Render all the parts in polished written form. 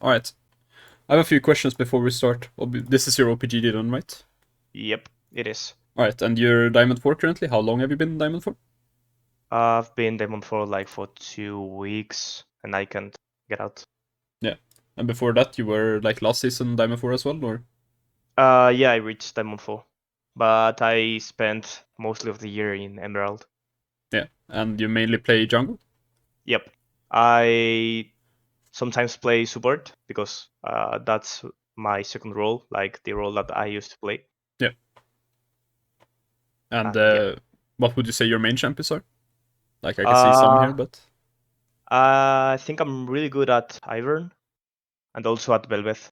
All right. I have a few questions before we start. This is your OPG run, right? Yep, it is. All right, and you're Diamond 4 currently. How long have you been Diamond 4? I've been Demon for like for 2 weeks and I can't get out. Yeah. And before that, you were like last season Diamond 4 as well, or? Yeah, I reached Diamond 4, but I spent mostly of the year in Emerald. Yeah. And you mainly play jungle? Yep, I sometimes play support because that's my second role, like the role that I used to play. Yeah. And And yeah, what would you say your main champions are? Like I can see some uh, here, but I think I'm really good at Ivern and also at Velvet.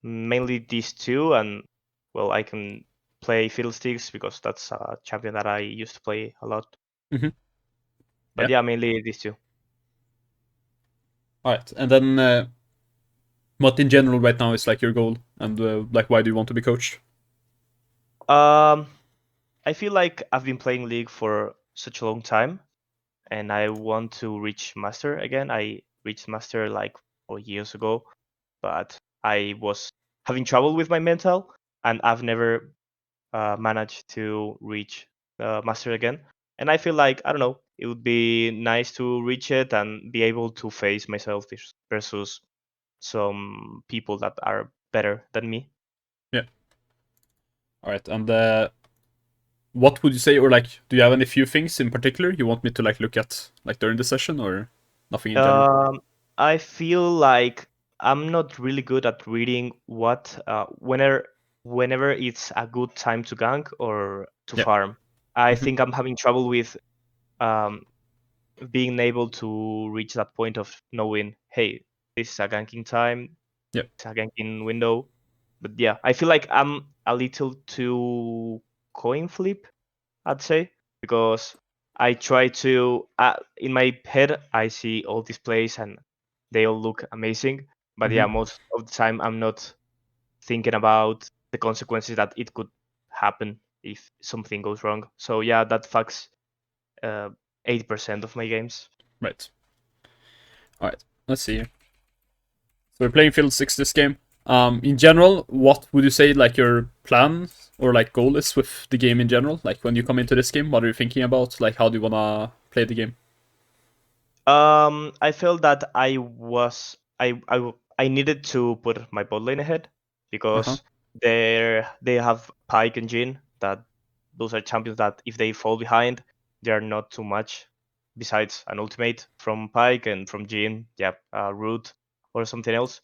Mainly these two, and well, I can play Fiddlesticks because that's a champion that I used to play a lot. Mhm. But Yeah. yeah, mainly these two. All right. And then what in general right now is like your goal, and like why do you want to be coached? Um, I feel like I've been playing League for such a long time, and I want to reach Master again. I reached Master like 4 years ago, but I was having trouble with my mental, and I've never managed to reach Master again. And I feel like, I don't know, it would be nice to reach it and be able to face myself versus some people that are better than me. Yeah. All right. And what would you say, or like, do you have any few things in particular you want me to like look at like during the session, or nothing in general? Um, I feel like I'm not really good at reading what whenever it's a good time to gank or to Yeah. farm. I Hmm. think I'm having trouble with um, being able to reach that point of knowing, hey, this is a ganking time, Yeah. it's a ganking window. But yeah, I feel like I'm a little too coin flip, I'd say, because I try to in my head I see all these plays and they all look amazing. But Hmm. yeah, most of the time I'm not thinking about the consequences that it could happen if something goes wrong. So yeah, that fucks uh, 80% of my games. Right. All right. Let's see here. So we're playing Fiddlesticks this game. In general, what would you say like your plan or like goal is with the game in general? Like when you come into this game, what are you thinking about? Like how do you wanna play the game? I felt that I needed to put my bot lane ahead Uh huh. because they have Pyke and Jhin that those are champions that if they fall behind, they are not too much. Besides an ultimate from Pyke and from Jhin, yeah, root or something else.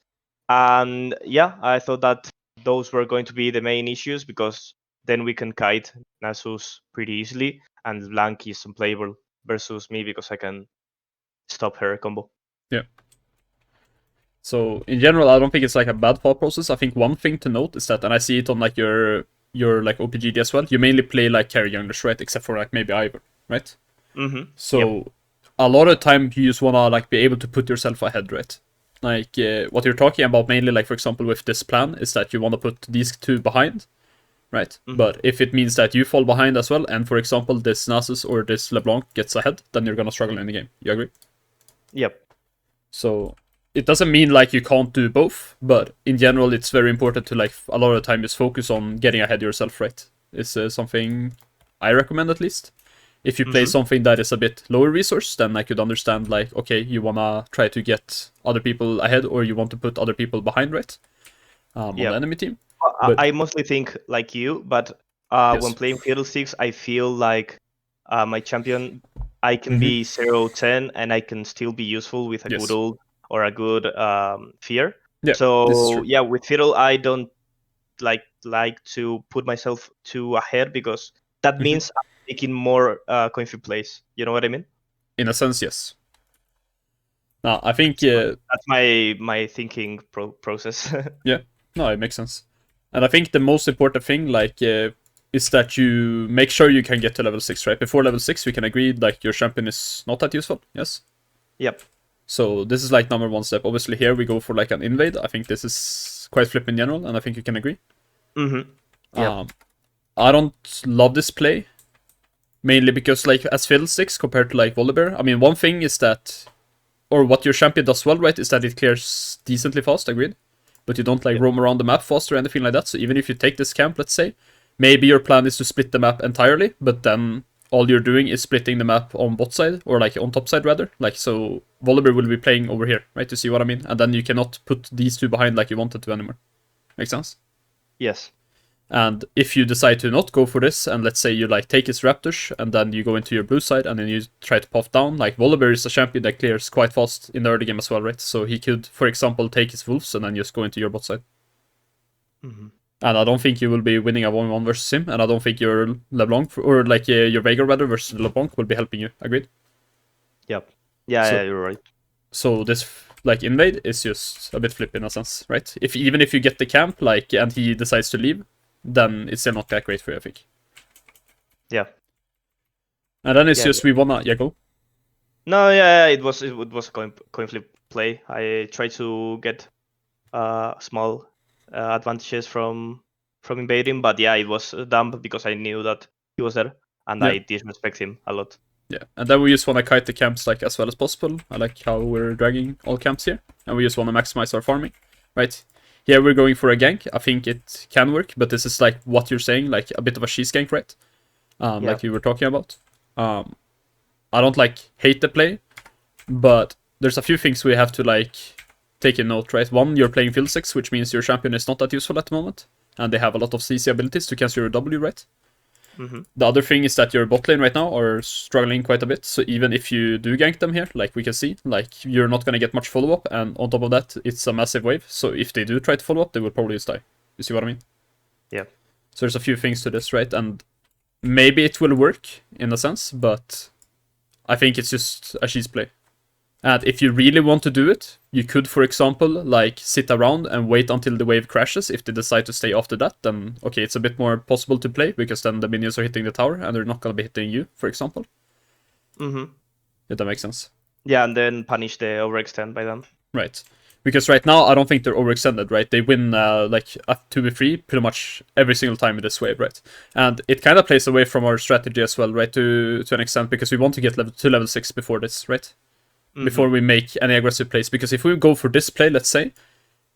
And yeah, I thought that those were going to be the main issues because then we can kite Nasus pretty easily, and Blank is unplayable versus me because I can stop her combo. Yeah. So in general, I don't think it's like a bad thought process. I think one thing to note is that, and I see it on like your like OPGD as well. You mainly play like carry junglers, right? Except for like maybe Ivor, right? Mm-hmm. Yep. So a lot of time you just wanna like be able to put yourself ahead, right? Like what you're talking about mainly, like for example with this plan, is that you want to put these two behind, right? Mm-hmm. But if it means that you fall behind as well, and for example this Nasus or this LeBlanc gets ahead, then you're gonna struggle in the game. You agree? Yep. So it doesn't mean like you can't do both, but in general, it's very important to like a lot of the time just focus on getting ahead yourself, right? Is something I recommend at least. If you play Mm-hmm. something that is a bit lower resource, then I could understand like okay, you wanna try to get other people ahead, or you want to put other people behind, right? On the Yep. enemy team. But I mostly think like you, but when yes, playing Fiddlesticks, I feel like my champion, I can hmm, be 0-10 and I can still be useful with a good yes, ult or a good fear. yeah, this is So true. yeah, with Fiddle, I don't like to put myself too ahead because that Hmm. means I'm making more coin flip plays. You know what I mean? In a sense, yes. Now I think So that's my thinking process. yeah, no, it makes sense. And I think the most important thing, like, is that you make sure you can get to level 6, right? Before level 6, we can agree, like, your champion is not that useful, yes? Yep. So this is, like, number one step. Obviously, here we go for, like, an invade. I think this is quite flip in general, and I think you can agree. Mm-hmm. Yep. Um, I don't love this play, mainly because, like, as Fiddlesticks compared to, like, Volibear, I mean, one thing is that or what your champion does well, right, is that it clears decently fast, agreed? But you don't like roam around the map fast or anything like that. So even if you take this camp, let's say, maybe your plan is to split the map entirely, but then all you're doing is splitting the map on bot side, or like on top side rather. Like, so Volibear will be playing over here, right? You see what I mean? And then you cannot put these two behind like you wanted to anymore. Make sense? Yes. And if you decide to not go for this, and let's say you like take his Raptors, and then you go into your blue side, and then you try to puff down, like Volibear is a champion that clears quite fast in the early game as well, right? So he could, for example, take his Wolves and then just go into your bot side. Mm-hmm. And I don't think you will be winning a 1v1 versus him, and I don't think your LeBlanc, or like your Veigar rather, versus LeBlanc will be helping you, agreed? Yep. Yeah, So- yeah, you're right. So this like invade is just a bit flip in a sense, right? Even if you get the camp, like, and he decides to leave, then it's still not that great for you, I think. Yeah. And then it's Yeah, just we wanna go. No, yeah, it was a coin flip play. I tried to get small advantages from invading, but yeah, it was dumb because I knew that he was there, and Yeah. I disrespect him a lot. Yeah, and then we just want to kite the camps like as well as possible. I like how we're dragging all camps here, and we just want to maximize our farming, right? Here we're going for a gank. I think it can work, but this is like what you're saying, like a bit of a cheese gank, right? Yeah. Like you were talking about. I don't like hate the play, but there's a few things we have to like take in note, right? One, you're playing Fiddlesticks, which means your champion is not that useful at the moment, and they have a lot of CC abilities to cancel your W, right? Mm-hmm. The other thing is that your bot lane right now are struggling quite a bit, so even if you do gank them here, like we can see, like you're not gonna get much follow-up, and on top of that, it's a massive wave, so if they do try to follow up, they will probably just die. You see what I mean? Yeah. So there's a few things to this, right? And maybe it will work, in a sense, but I think it's just a cheese play. And if you really want to do it, you could, for example, like sit around and wait until the wave crashes. If they decide to stay after that, then okay, it's a bit more possible to play because then the minions are hitting the tower and they're not gonna be hitting you, for example. Mm-hmm. If that makes sense. Yeah, and then punish the overextend by them. Right. Because right now, I don't think they're overextended, right? They win like a 2v3 pretty much every single time in this wave, right? And it kind of plays away from our strategy as well, right? To an extent, because we want to get to level 6 before this, right? Before we make any aggressive plays. Because if we go for this play, let's say,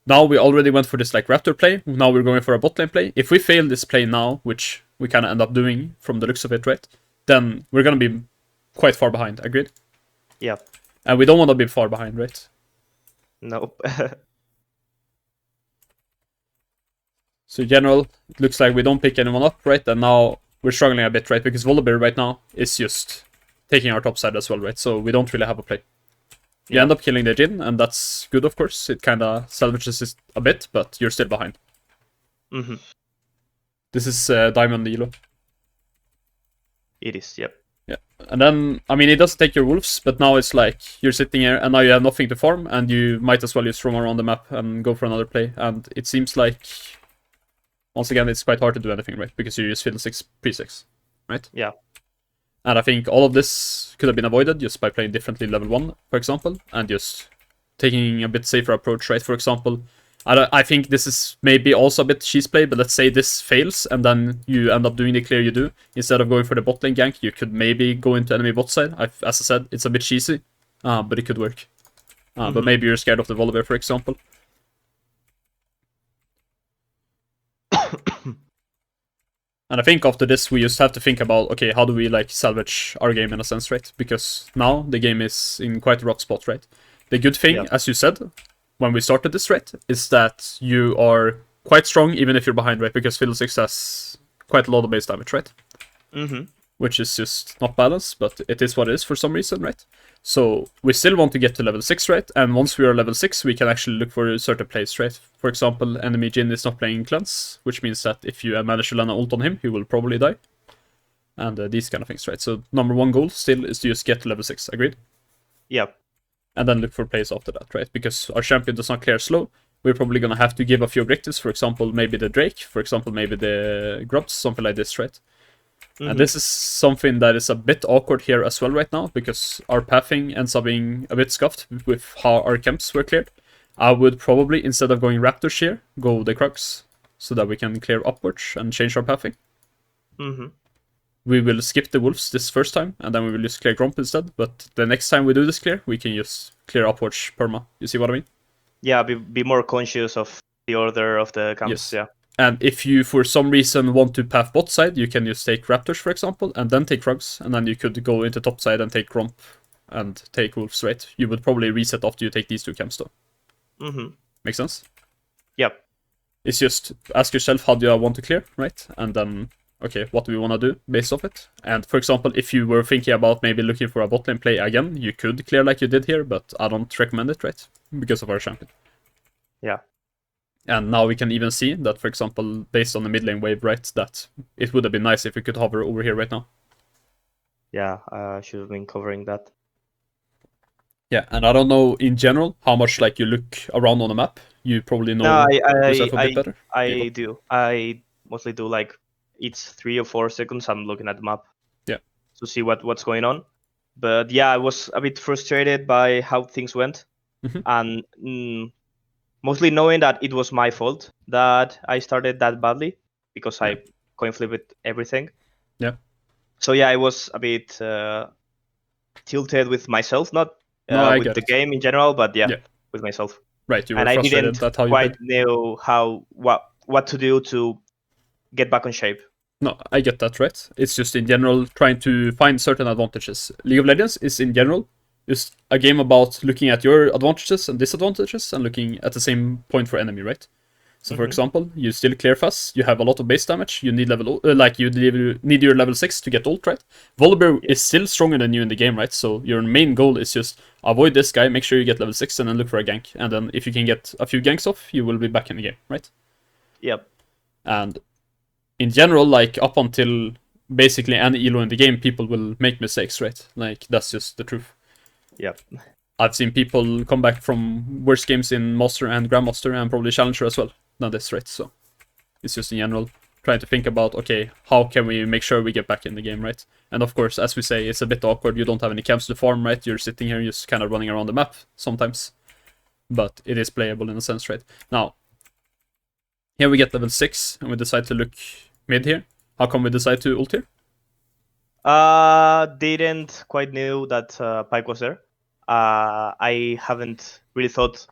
now we already went for this like Raptor play, now we're going for a bot lane play. If we fail this play now, which we kind of end up doing from the looks of it, right? Then we're going to be quite far behind, agreed? Yeah. And we don't want to be far behind, right? Nope. So in general, it looks like we don't pick anyone up, right? And now we're struggling a bit, right? Because Volibear right now is just taking our top side as well, right? So we don't really have a play. You end up killing the Jhin, and that's good, of course. It kind of salvages it a bit, but you're still behind. Mm-hmm. This is Diamond Elo. It is, yep. Yeah. And then, I mean, it doesn't take your wolves, but now it's like you're sitting here, and now you have nothing to farm, and you might as well just roam around the map and go for another play. And it seems like, once again, it's quite hard to do anything, right? Because you use Fiddlesticks pre-6, right? Yeah. And I think all of this could have been avoided just by playing differently level 1, for example, and just taking a bit safer approach, right? For example, I think this is maybe also a bit cheese play, but let's say this fails, and then you end up doing the clear you do. Instead of going for the bot lane gank, you could maybe go into enemy bot side. As I said, it's a bit cheesy, but it could work. But maybe you're scared of the Volibear, for example. And I think after this, we just have to think about, okay, how do we like salvage our game in a sense, right? Because now the game is in quite a rough spot, right? The good thing, as you said, when we started this, right, is that you are quite strong even if you're behind, right? Because Fiddlesticks has quite a lot of base damage, right? Mm-hmm. Which is just not balanced, but it is what it is for some reason, right? So we still want to get to level 6, right? And once we are level 6, we can actually look for a certain place, right? For example, enemy Jhin is not playing Cleanse, which means that if you manage to land an ult on him, he will probably die. And these kind of things, right? So number one goal still is to just get to level 6, agreed? Yep. And then look for plays after that, right? Because our champion does not clear slow. We're probably going to have to give a few objectives, for example, maybe the Drake, for example, maybe the Grubs, something like this, right? And this is something that is a bit awkward here as well right now, because our pathing ends up being a bit scuffed with how our camps were cleared. I would probably, instead of going Raptors here, go the Crux, so that we can clear upwards and change our pathing. Mm-hmm. we will skip the wolves this first time, and then we will just clear Gromp instead. But the next time we do this clear, we can just clear upwards perma. You see what I mean? Yeah, be more conscious of the order of the camps. Yes. Yeah. And if you, for some reason, want to path bot side, you can just take Raptors, for example, and then take Rugs, and then you could go into top side and take Gromp and take Wolves, right? You would probably reset after you take these two camps, though. Mm-hmm. Make sense? Yep. It's just ask yourself, how do I want to clear, right? And then, okay, what do we want to do based off it? And for example, if you were thinking about maybe looking for a bot lane play again, you could clear like you did here, but I don't recommend it, right? Because of our champion. Yeah. And now we can even see that, for example, based on the mid lane wave, right, that it would have been nice if we could hover over here right now. Yeah, I should have been covering that. Yeah, and I don't know in general how much like you look around on the map. You probably know No, yourself a bit better. I do. I mostly do like each 3 or 4 seconds. I'm looking at the map. Yeah. To see what's going on. But yeah, I was a bit frustrated by how things went, and mostly knowing that it was my fault that I started that badly because I coin flipped everything. Yeah. So yeah, I was a bit tilted with myself, not with the game in general, but yeah, with myself. Right, you were and frustrated. I didn't that's how you quite played. know what to do to get back on shape. No, I get that, right? It's just in general trying to find certain advantages. League of Legends is in general just a game about looking at your advantages and disadvantages and looking at the same point for enemy, right? So for example, you still clear fast, you have a lot of base damage, you need need your level 6 to get ult, right? Volibear is still stronger than you in the game, right? So your main goal is just avoid this guy, make sure you get level 6 and then look for a gank. And then if you can get a few ganks off, you will be back in the game, right? Yep. And in general, like up until basically any elo in the game, people will make mistakes, right? Like that's just the truth. Yep. I've seen people come back from worse games in Master and Grandmaster and probably Challenger as well than this, right? So it's just in general trying to think about, okay, how can we make sure we get back in the game, right? And of course, as we say, it's a bit awkward. You don't have any camps to farm, right? You're sitting here just kind of running around the map sometimes. But it is playable in a sense, right? Now, here we get level 6 and we decide to look mid here. How come we decide to ult here? Didn't quite knew that Pyke was there. I haven't really thought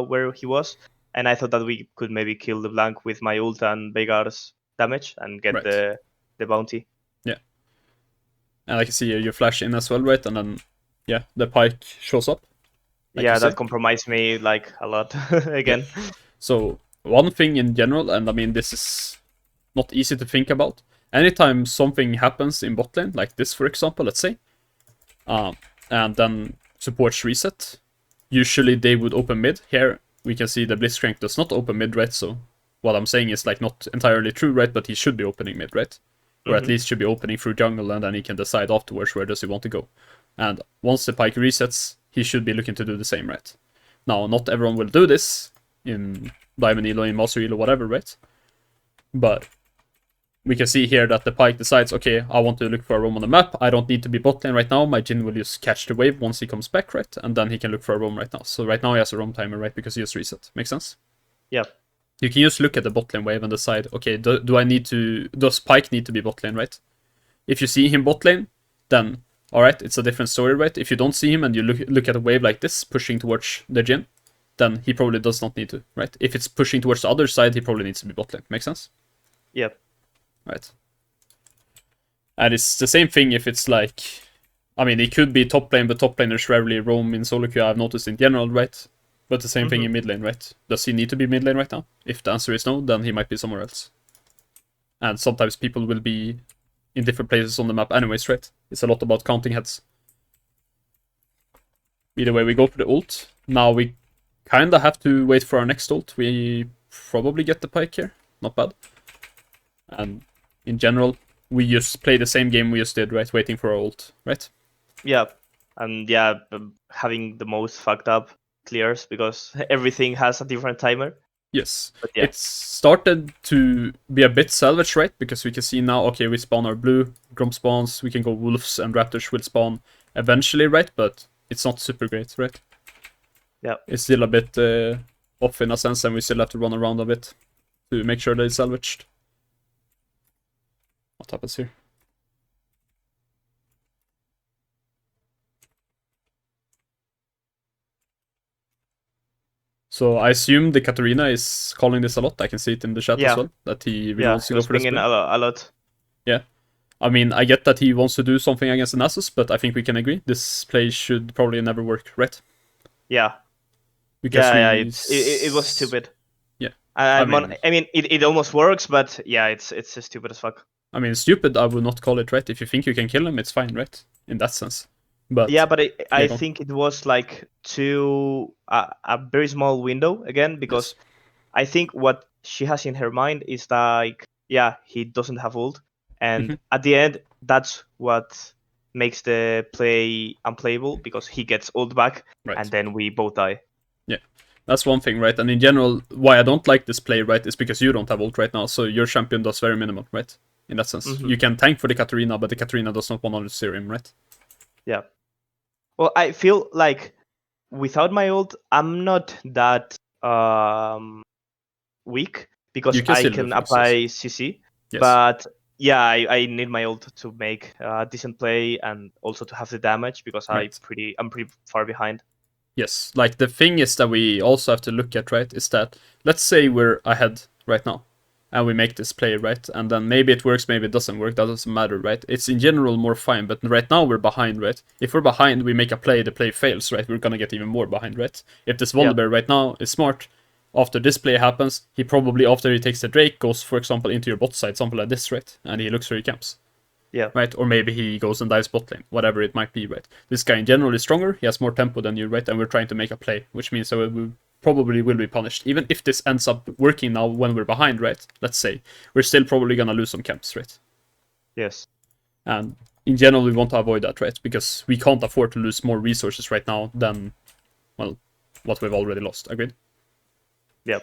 where he was, and I thought that we could maybe kill the Blank with my ult and Veigar's damage and get the bounty. Yeah. And I can see you flash in as well, right? And then, yeah, the Pyke shows up. Like yeah, that compromised me like a lot again. Yeah. So one thing in general, and I mean this is not easy to think about. Anytime something happens in bot lane, like this for example, let's say, and then supports reset, usually they would open mid. Here we can see the Blitzcrank does not open mid, right? So what I'm saying is like not entirely true, right? But he should be opening mid, right? Or at least should be opening through jungle, and then he can decide afterwards where does he want to go. And once the Pyke resets, he should be looking to do the same, right? Now, not everyone will do this in Diamond Elo, in Master Elo, whatever, right? But we can see here that the Pyke decides, okay, I want to look for a roam on the map. I don't need to be bot lane right now. My Jhin will just catch the wave once he comes back, right? And then he can look for a roam right now. So right now he has a roam timer, right? Because he just reset. Make sense? Yeah. You can just look at the bot lane wave and decide, okay, does Pyke need to be bot lane, right? If you see him bot lane, then, alright, it's a different story, right? If you don't see him and you look at a wave like this, pushing towards the Jhin, then he probably does not need to, right? If it's pushing towards the other side, he probably needs to be bot lane. Make sense? Yep. Right. And it's the same thing if it's like, I mean, it could be top lane, but top laners rarely roam in solo queue, I've noticed in general, right? But the same thing in mid lane, right? Does he need to be mid lane right now? If the answer is no, then he might be somewhere else. And sometimes people will be in different places on the map anyways, right? It's a lot about counting heads. Either way, we go for the ult. Now we kinda have to wait for our next ult. We probably get the Pyke here. Not bad. And in general, we just play the same game we just did, right? Waiting for our ult, right? Yeah. And yeah, having the most fucked up clears because everything has a different timer. Yes. Yeah. It's started to be a bit salvage, right? Because we can see now, okay, we spawn our blue, Gromp spawns, we can go Wolves and Raptors will spawn eventually, right? But it's not super great, right? Yeah. It's still a bit off in a sense, and we still have to run around a bit to make sure that it's salvaged. What happens here? So I assume the Katarina is calling this a lot. I can see it in the chat as Yeah, well, that he really yeah, wants he to go was for this pinging play. a lot. Yeah. I mean, I get that he wants to do something against the Nasus, but I think we can agree this play should probably never work, right? Yeah, Because yeah, we... it was stupid. Yeah. I I mean, mean, it almost works, but yeah, it's stupid as fuck. I mean, stupid, I would not call it, right? If you think you can kill him, it's fine, right? In that sense. But, Yeah, but yeah, I go on. think it was like too a very small window again, because Yes. I think what she has in her mind is like, yeah, he doesn't have ult, and Hmm. at the end, that's what makes the play unplayable because he gets ult back, and Right. then we both die. Yeah. That's one thing, right? And in general, why I don't like this play, right, is because you don't have ult right now, so your champion does very minimal, right? In that sense. Hmm. You can tank for the Katarina, but the Katarina does not 100 him, right? Yeah. Well, I feel like without my ult, I'm not that weak because You can I still do can things, yes. apply CC. Yes. But yeah, I need my ult to make a decent play and also to have the damage because Right. I'm pretty far behind. Yes. Like, the thing is that we also have to look at, right, is that, let's say we're ahead right now, and we make this play, right? And then maybe it works, maybe it doesn't work, that doesn't matter, right? It's in general more fine, but right now we're behind, right? If we're behind, we make a play, the play fails, right? We're gonna get even more behind, right? If this Yeah, Volibear right now is smart, after this play happens, he probably, after he takes the Drake, goes, for example, into your bot side, something like this, right? And he looks for your camps, yeah, right? Or maybe he goes and dives bot lane, whatever it might be, right? This guy in general is stronger, he has more tempo than you, right? And we're trying to make a play, which means that we probably will be punished. Even if this ends up working now when we're behind, right? Let's say, we're still probably gonna lose some camps, right? yes, And in general, we want to avoid that, right? Because we can't afford to lose more resources right now than, well, what we've already lost. Agreed? yeah,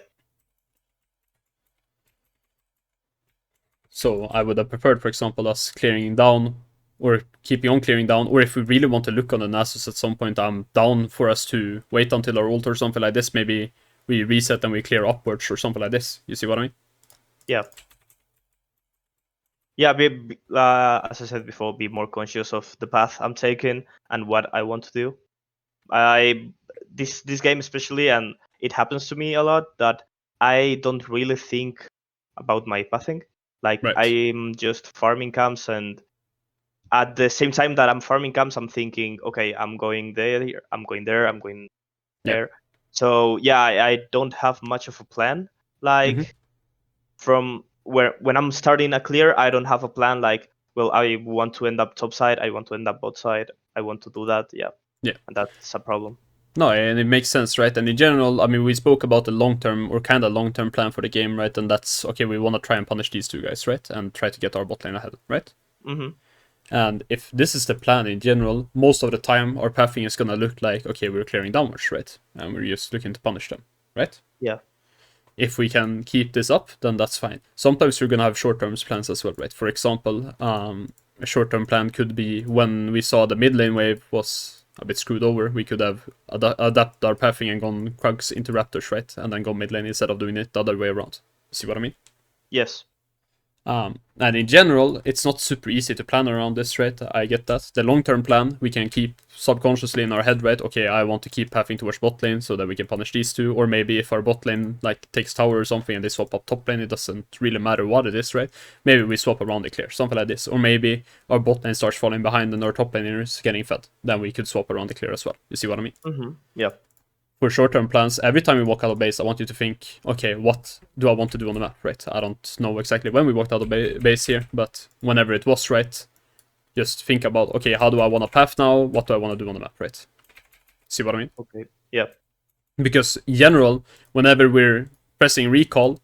So I would have preferred, for example, us clearing down or keeping on clearing down, or if we really want to look on the Nasus at some point, I'm down for us to wait until our ult or something like this. Maybe we reset and we clear upwards or something like this. You see what I mean? yeah, yeah. As I said before, be more conscious of the path I'm taking and what I want to do. I this game especially, and it happens to me a lot that I don't really think about my pathing. Like Right. I'm just farming camps, and at the same time that I'm farming camps, I'm thinking, okay, I'm going there, I'm going there, I'm going Yeah. there. So yeah, I don't have much of a plan. Mm-hmm. Like from where when I'm starting a clear, I don't have a plan. Like, well, I want to end up top side, I want to end up bot side, I want to do that. Yeah, Yeah. and that's a problem. No, and it makes sense, right? And in general, I mean, we spoke about the long-term or kind of long-term plan for the game, right? And that's, okay, we want to try and punish these two guys, right? And try to get our bot lane ahead, right? Mm-hmm. And if this is the plan in general, most of the time our pathing is gonna look like, okay, we're clearing downwards, right? And we're just looking to punish them, right? Yeah. If we can keep this up, then that's fine. Sometimes we're gonna have short-term plans as well, right? For example, a short-term plan could be when we saw the mid lane wave was a bit screwed over, we could have adapted our pathing and gone Krugs into Raptors, right? And then go mid lane instead of doing it the other way around. See what I mean? Yes. And in general, it's not super easy to plan around this, right? I get that. The long-term plan, we can keep subconsciously in our head, right? Okay, I want to keep pathing towards bot lane so that we can punish these two. Or maybe if our bot lane like takes tower or something and they swap up top lane, it doesn't really matter what it is, right? Maybe we swap around the clear, something like this. Or maybe our bot lane starts falling behind and our top laner is getting fed. Then we could swap around the clear as well. You see what I mean? Mm-hmm. Yeah. For short-term plans, every time we walk out of base, I want you to think, okay, what do I want to do on the map, right? I don't know exactly when we walked out of base here, but whenever it was, right, just think about, okay, how do I want to path now? What do I want to do on the map, right? See what I mean? Okay. Yeah. Because in general, whenever we're pressing recall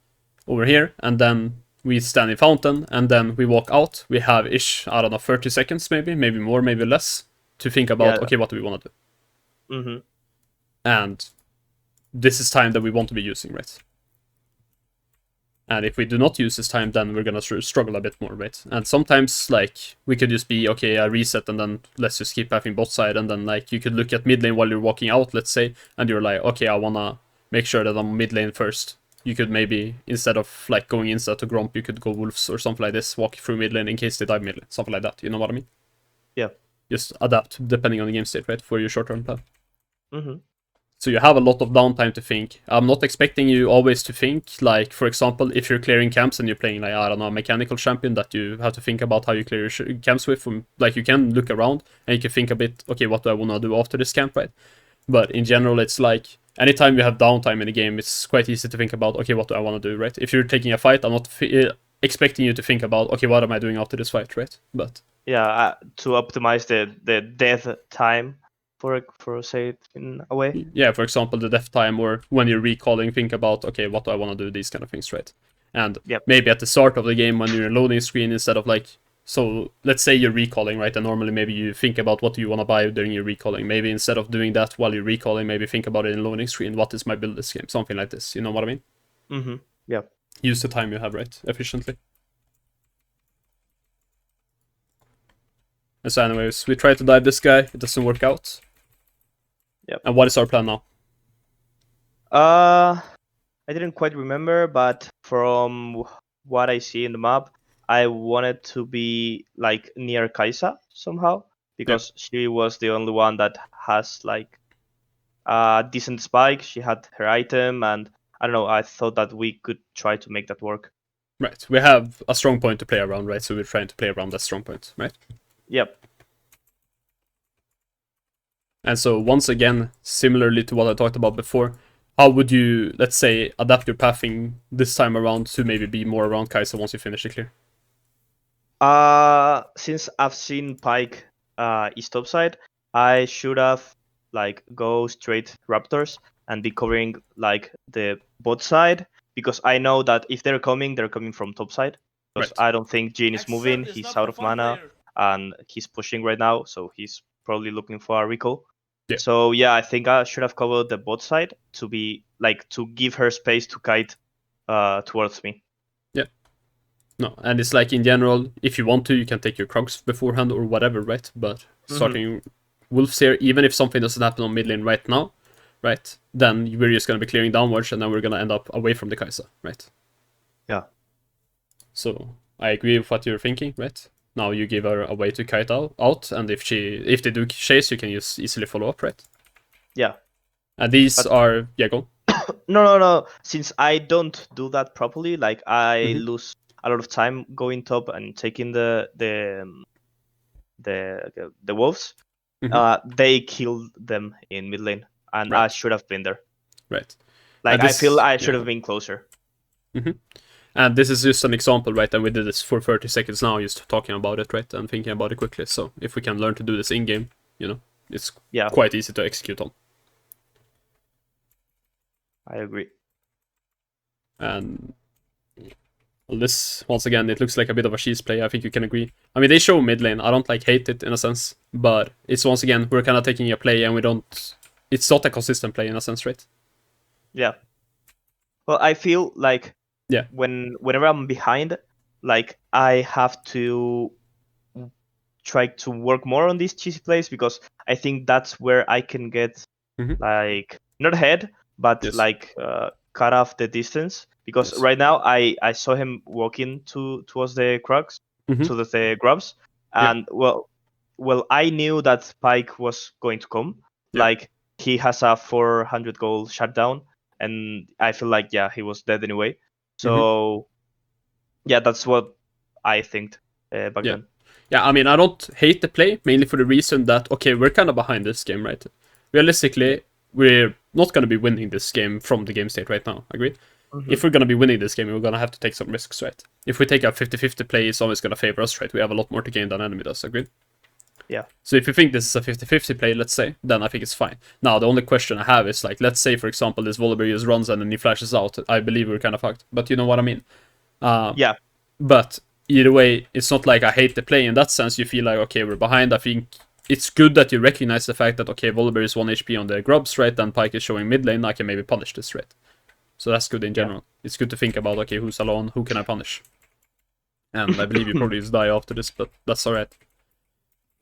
over here, and then we stand in fountain, and then we walk out, we have I don't know, 30 seconds maybe more, maybe less, to think about, Yeah. okay, what do we want to do? Mm-hmm. And this is time that we want to be using, right? And if we do not use this time, then we're gonna struggle a bit more, right? And sometimes, like, we could just be, okay, I reset and then let's just keep having bot side, and then, like, you could look at mid lane while you're walking out, let's say, and you're like, okay, I wanna make sure that I'm mid lane first. You could maybe, instead of, like, going insta to Gromp, you could go Wolves or something like this, walk through mid lane in case they dive mid lane, something like that, you know what I mean? Yeah. Just adapt, depending on the game state, right, for your short-term plan. Mm-hmm. So you have a lot of downtime to think. I'm not expecting you always to think, like, for example, if you're clearing camps and you're playing, like, I don't know, a mechanical champion that you have to think about how you clear your camps with. Like, you can look around and you can think a bit, okay, what do I want to do after this camp, right? But in general, it's like, anytime you have downtime in the game, it's quite easy to think about, okay, what do I want to do, right? If you're taking a fight, I'm not expecting you to think about, okay, what am I doing after this fight, right? But Yeah, to optimize the death time for say it in a way. yeah, for example, the death time, or when you're recalling, think about, okay, what do I want to do, these kind of things, right? And Yep. maybe at the start of the game when you're in a loading screen, instead of like, so let's say you're recalling, right? And normally maybe you think about what do you want to buy during your recalling. Maybe instead of doing that while you're recalling, maybe think about it in loading screen. What is my build this game? Something like this. You know what I mean? Mm-hmm. Yeah. Use the time you have, right? Efficiently. And so anyways, we try to dive this guy. It doesn't work out. Yep. And what is our plan now? I didn't quite remember, but from what I see in the map, I wanted to be like near Kaisa somehow because she was the only one that has like a decent spike. She had her item, and I don't know. I thought that we could try to make that work. Right. We have a strong point to play around, right? So we're trying to play around that strong point, right? Yep. And so once again, similarly to what I talked about before, how would you, let's say, adapt your pathing this time around to maybe be more around Kai'Sa once you finish the clear? Since I've seen Pike is topside, I should have like go straight Raptors and be covering like the bot side because I know that if they're coming from topside. Because Right. I don't think Jin is moving. He's out of mana and he's pushing right now, so he's probably looking for a recall. Yeah. So yeah, I think I should have covered the bot side to be like to give her space to kite towards me. Yeah. No, and it's like in general, if you want to, you can take your Krugs beforehand or whatever, right? But starting Wolves here, even if something doesn't happen on mid lane right now, right, then we're just going to be clearing downwards and then we're going to end up away from the Kai'Sa, right? Yeah. So I agree with what you're thinking, right? Now you give her a way to kite out, and if they do chase, you can just easily follow up, right? Yeah. And these But are go. No. Since I don't do that properly, like I Mhm. lose a lot of time going top and taking the wolves. Mhm. They killed them in mid lane, and I Right, should have been there. right. Like And I feel this, I should have been closer. Mhm. And this is just an example, right? And we did this for 30 seconds now, just talking about it, right? And thinking about it quickly. So if we can learn to do this in game, it's Yeah, quite easy to execute on. I agree. And well, this, once again, it looks like a bit of a cheese play. I think you can agree. I mean, they show mid lane. I don't like hate it in a sense, but it's once again, we're kind of taking a play and we don't. It's not a consistent play in a sense, right? Yeah. Well, I feel like Yeah. whenever I'm behind, like I have to try to work more on these cheesy plays because I think that's where I can get Mm-hmm. like not ahead, but Yes. like cut off the distance. Because Yes. right now I saw him walking towards the crux, Mm-hmm. to the grubs, Yeah. and well I knew that Spike was going to come. Yeah. Like he has a 400 goal shutdown, and I feel like yeah he was dead anyway. Mm-hmm. So yeah, that's what I think back Yeah. then. Yeah, I mean, I don't hate the play, mainly for the reason that, okay, we're kind of behind this game, right? Realistically, we're not going to be winning this game from the game state right now, agree? Mm-hmm. If we're going to be winning this game, we're going to have to take some risks, right? If we take a 50-50 play, it's always going to favor us, right? We have a lot more to gain than enemy does, agree? Yeah. So if you think this is a 50-50 play, let's say, then I think it's fine. Now, the only question I have is, like, let's say, for example, this Volibear just runs and then he flashes out. I believe we're kind of fucked, but you know what I mean? Yeah. But either way, it's not like I hate the play in that sense. You feel like, okay, we're behind. I think it's good that you recognize the fact that, okay, Volibear is 1 HP on the grubs, right? And Pyke is showing mid lane. I can maybe punish this, right? So that's good in Yeah. general. It's good to think about, okay, who's alone? Who can I punish? And I believe you probably just die after this, but that's alright.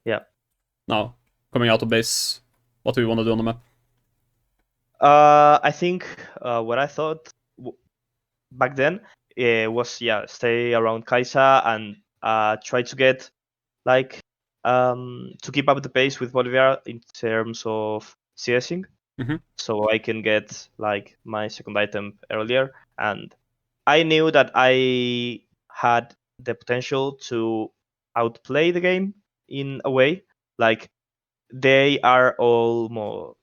Yeah. Now, coming out of base, what do we want to do on the map? I think what I thought back then was stay around Kaisa and try to get like to keep up the pace with Bolivia in terms of CSing. Mhm. so I can get like my second item earlier. And I knew that I had the potential to outplay the game in a way. Like they are all more.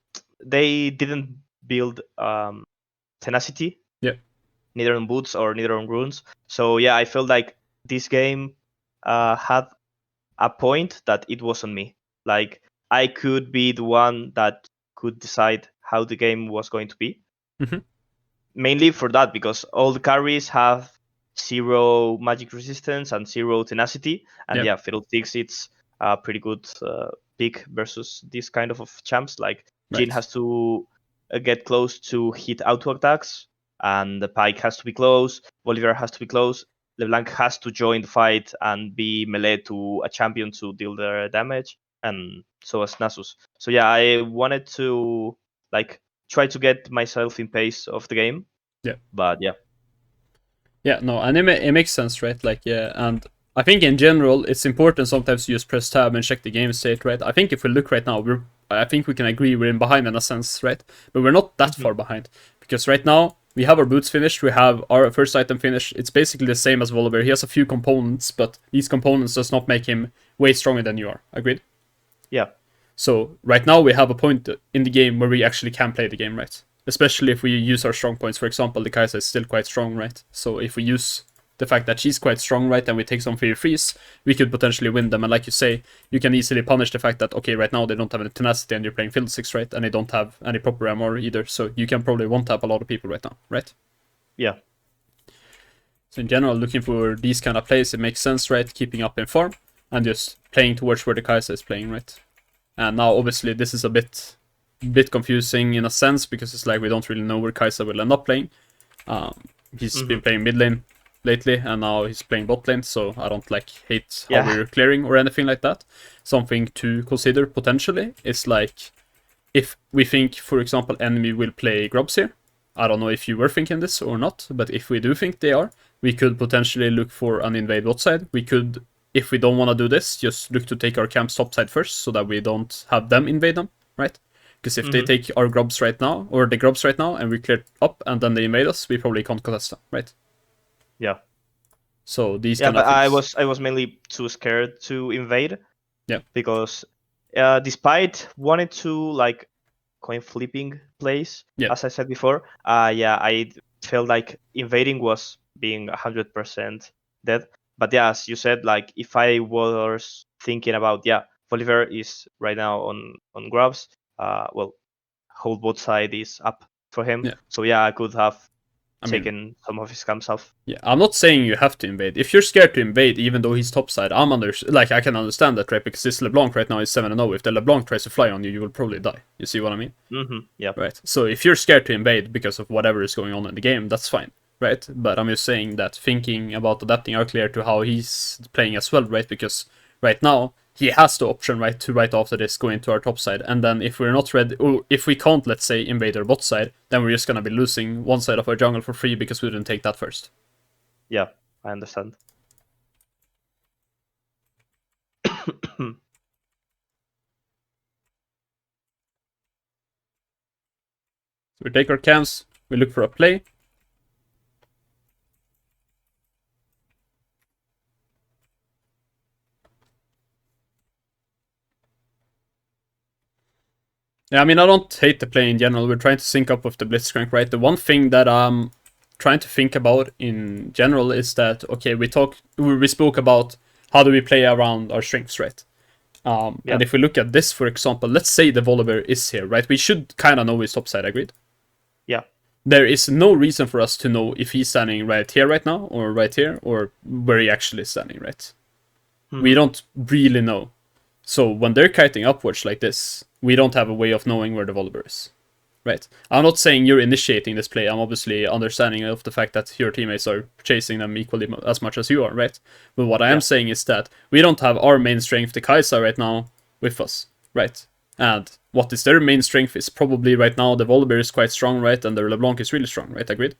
They didn't build tenacity, Yeah. neither on boots or neither on runes. So yeah, I felt like this game had a point that it was on me. Like I could be the one that could decide how the game was going to be. Mhm. Mainly for that, because all the carries have zero magic resistance and zero tenacity. And Yeah. yeah, Fiddlesticks, it's a pretty good pick versus this kind of champs. Like Jin Right. has to get close to hit auto attacks, and the Pike has to be close, Bolivar has to be close, LeBlanc has to join the fight and be melee to a champion to deal their damage, and so as Nasus. So yeah, I wanted to like try to get myself in pace of the game. Yeah. But yeah. Yeah, no, and it makes sense, right? Like, yeah, and I think in general, it's important sometimes to just press tab and check the game state, right? I think if we look right now, I think we can agree we're in behind in a sense, right? But we're not that Mhm. far behind because right now we have our boots finished, we have our first item finished. It's basically the same as Volibear. He has a few components, but these components does not make him way stronger than you are. Agreed? Yeah. So right now we have a point in the game where we actually can play the game right. Especially if we use our strong points. For example, the Kai'Sa is still quite strong, right? So if we use the fact that she's quite strong, right, and we take some free freeze, we could potentially win them. And like you say, you can easily punish the fact that, okay, right now they don't have any tenacity and you're playing Fiddlesticks, right? And they don't have any proper MR either. So you can probably one-tap a lot of people right now, right? Yeah. So in general, looking for these kind of plays, it makes sense, right? Keeping up in farm and just playing towards where the Kai'Sa is playing, right? And now, obviously, this is a bit confusing in a sense because it's like we don't really know where Kai'Sa will end up playing. He's been Hmm. playing mid lane lately, and now he's playing bot lane. So I don't like hate how Yeah. we're clearing or anything like that. Something to consider potentially is like if we think, for example, enemy will play grubs here. I don't know if you were thinking this or not, but if we do think they are, we could potentially look for an invade bot side. We could, if we don't want to do this, just look to take our camps top side first so that we don't have them invade them, right? Because if they Hmm. take our grubs right now, or the grubs right now, and we clear up and then they invade us, we probably can't contest them, right? Yeah. So these Yeah. kind of But I things. was I was mainly too scared to invade, Yeah, because despite wanting to like coin flipping plays, yeah, as I said before, yeah, I felt like invading was being 100% dead. But yeah, as you said, like if I was thinking about, yeah, Bolivar is right now on grabs, well, whole both side is up for him. yeah. So yeah, I could have I mean, taken some of his camps off. yeah, I'm not saying you have to invade. If you're scared to invade, even though he's topside, I can understand that, right? Because this LeBlanc right now is 7-0. If the LeBlanc tries to fly on you, you will probably die. You see what I mean? Yeah. Right. So if you're scared to invade because of whatever is going on in the game, that's fine, right? But I'm just saying that thinking about adapting our clear to how he's playing as well, right? Because right now he has the option, right, to right after this go into our top side, and then if we're not ready, or if we can't, let's say, invade our bot side, then we're just gonna be losing one side of our jungle for free because we didn't take that first. Yeah, I understand. So we take our camps, we look for a play. Yeah, I mean, I don't hate the play in general. We're trying to sync up with the Blitzcrank, right? The one thing that I'm trying to think about in general is that, okay, we spoke about how do we play around our strengths, right? Yeah. And if we look at this, for example, let's say the Volibear is here, right? We should kind of know his top side, agreed? Yeah. There is no reason for us to know if he's standing right here right now, or right here, or where he actually is standing, right? We Hmm. don't really know. So when they're kiting upwards like this, we don't have a way of knowing where the Volibear is. Right. I'm not saying you're initiating this play. I'm obviously understanding of the fact that your teammates are chasing them equally as much as you are, right? But what I am Yeah. saying is that we don't have our main strength, the Kai'Sa, right now with us, right? And what is their main strength is probably right now the Volibear is quite strong, right? And their LeBlanc is really strong, right? Agreed?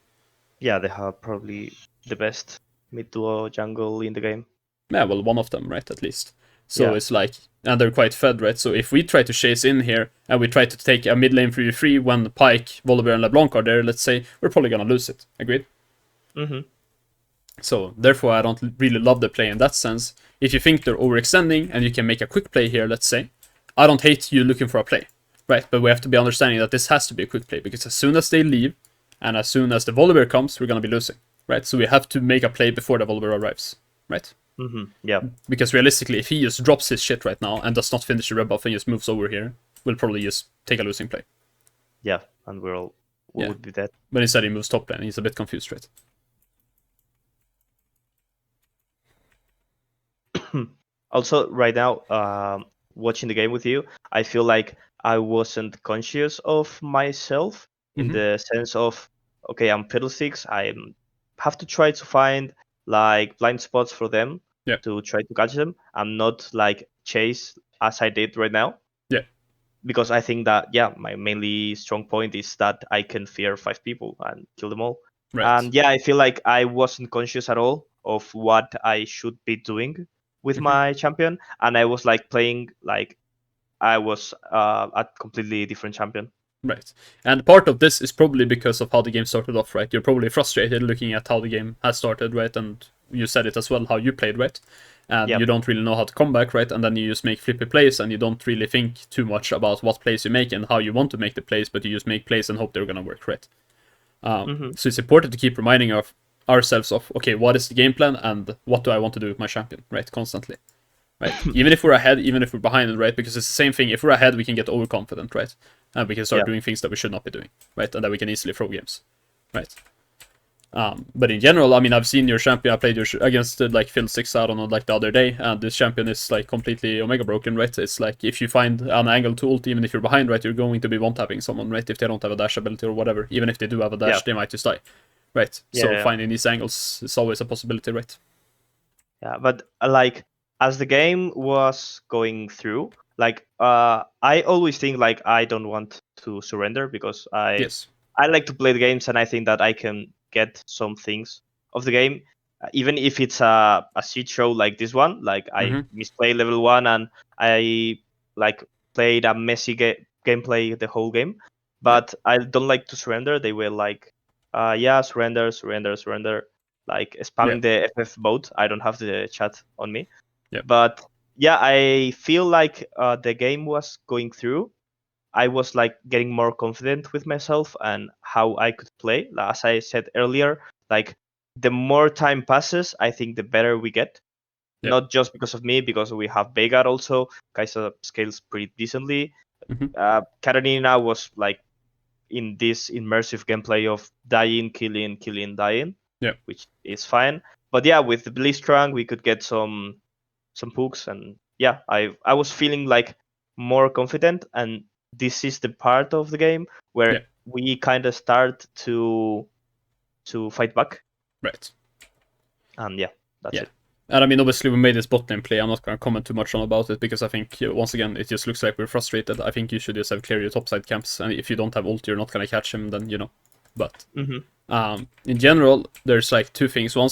Yeah, they have probably the best mid duo jungle in the game. Yeah, well, one of them, right? At least. So Yeah. it's like, and they're quite fed, right? So if we try to chase in here and we try to take a mid lane 3v3 when Pyke, Volibear, and LeBlanc are there, let's say, we're probably gonna lose it. Agreed? Mm-hmm. So therefore, I don't really love the play in that sense. If you think they're overextending and you can make a quick play here, let's say, I don't hate you looking for a play, right? But we have to be understanding that this has to be a quick play because as soon as they leave and as soon as the Volibear comes, we're gonna be losing, right? So we have to make a play before the Volibear arrives, right? Mm-hmm. Yeah. Because realistically, if he just drops his shit right now and does not finish the red buff and just moves over here, we'll probably just take a losing play. Yeah. And we Yeah. would be dead. But instead he moves top lane, he's a bit confused, right? Also, right now, watching the game with you, I feel like I wasn't conscious of myself in Mm-hmm. the sense of, okay, I'm Fiddlesticks. I have to try to find like blind spots for them Yeah. to try to catch them. I'm not like chase as I did right now Yeah. because I think that, yeah, my mainly strong point is that I can fear 5 people and kill them all. Right. And yeah, I feel like I wasn't conscious at all of what I should be doing with Mm-hmm. my champion, and I was like playing like I was a completely different champion. Right. And part of this is probably because of how the game started off, right? You're probably frustrated looking at how the game has started, right? And you said it as well, how you played, right? And Yeah. you don't really know how to come back, right? And then you just make flippy plays and you don't really think too much about what plays you make and how you want to make the plays, but you just make plays and hope they're gonna work, right? Mm-hmm. So it's important to keep reminding ourselves of, okay, what is the game plan and what do I want to do with my champion, right? Constantly. Right? Even if we're ahead, even if we're behind, right? Because it's the same thing. If we're ahead, we can get overconfident, right? And we can start Yeah. doing things that we should not be doing, right? And that we can easily throw games, right? But in general, I mean, I've seen your champion. I played against like Fiddlesticks, I don't know, like the other day, and this champion is like completely Omega broken, right? It's like if you find an angle to ult, even if you're behind, right, you're going to be one-tapping someone, right? If they don't have a dash ability or whatever, even if they do have a dash, Yeah. they might just die, right? Yeah. So Yeah. finding these angles is always a possibility, right? Yeah, but like as the game was going through, like I always think like I don't want to surrender because Yes. I like to play the games and I think that I can get some things of the game, even if it's a shit show like this one. Like I Mm-hmm. misplay level 1 and I like played a messy gameplay the whole game, Yeah. but I don't like to surrender. They were like, yeah, surrender, surrender, surrender, like Yeah. spamming the FF mode. I don't have the chat on me, Yeah. but yeah, I feel like the game was going through. I was like getting more confident with myself and how I could play. As I said earlier, like the more time passes, I think the better we get. Yeah. Not just because of me, because we have Veigar also. Kaisa scales pretty decently. Mm-hmm. Katarina was like in this immersive gameplay of dying, killing, killing, dying, Yeah. which is fine. But yeah, with the Blitzcrank, we could get some hooks, and yeah, I was feeling like more confident, and this is the part of the game Yeah. where we kind of start to fight back, Right. and yeah, that's Yeah. it. And I mean, obviously, we made this bot lane play. I'm not going to comment too much on about it because I think, once again, it just looks like we're frustrated. I think you should just have clear your topside camps. And if you don't have ult, you're not going to catch him, then, But Mm-hmm. in general, there's like two things. One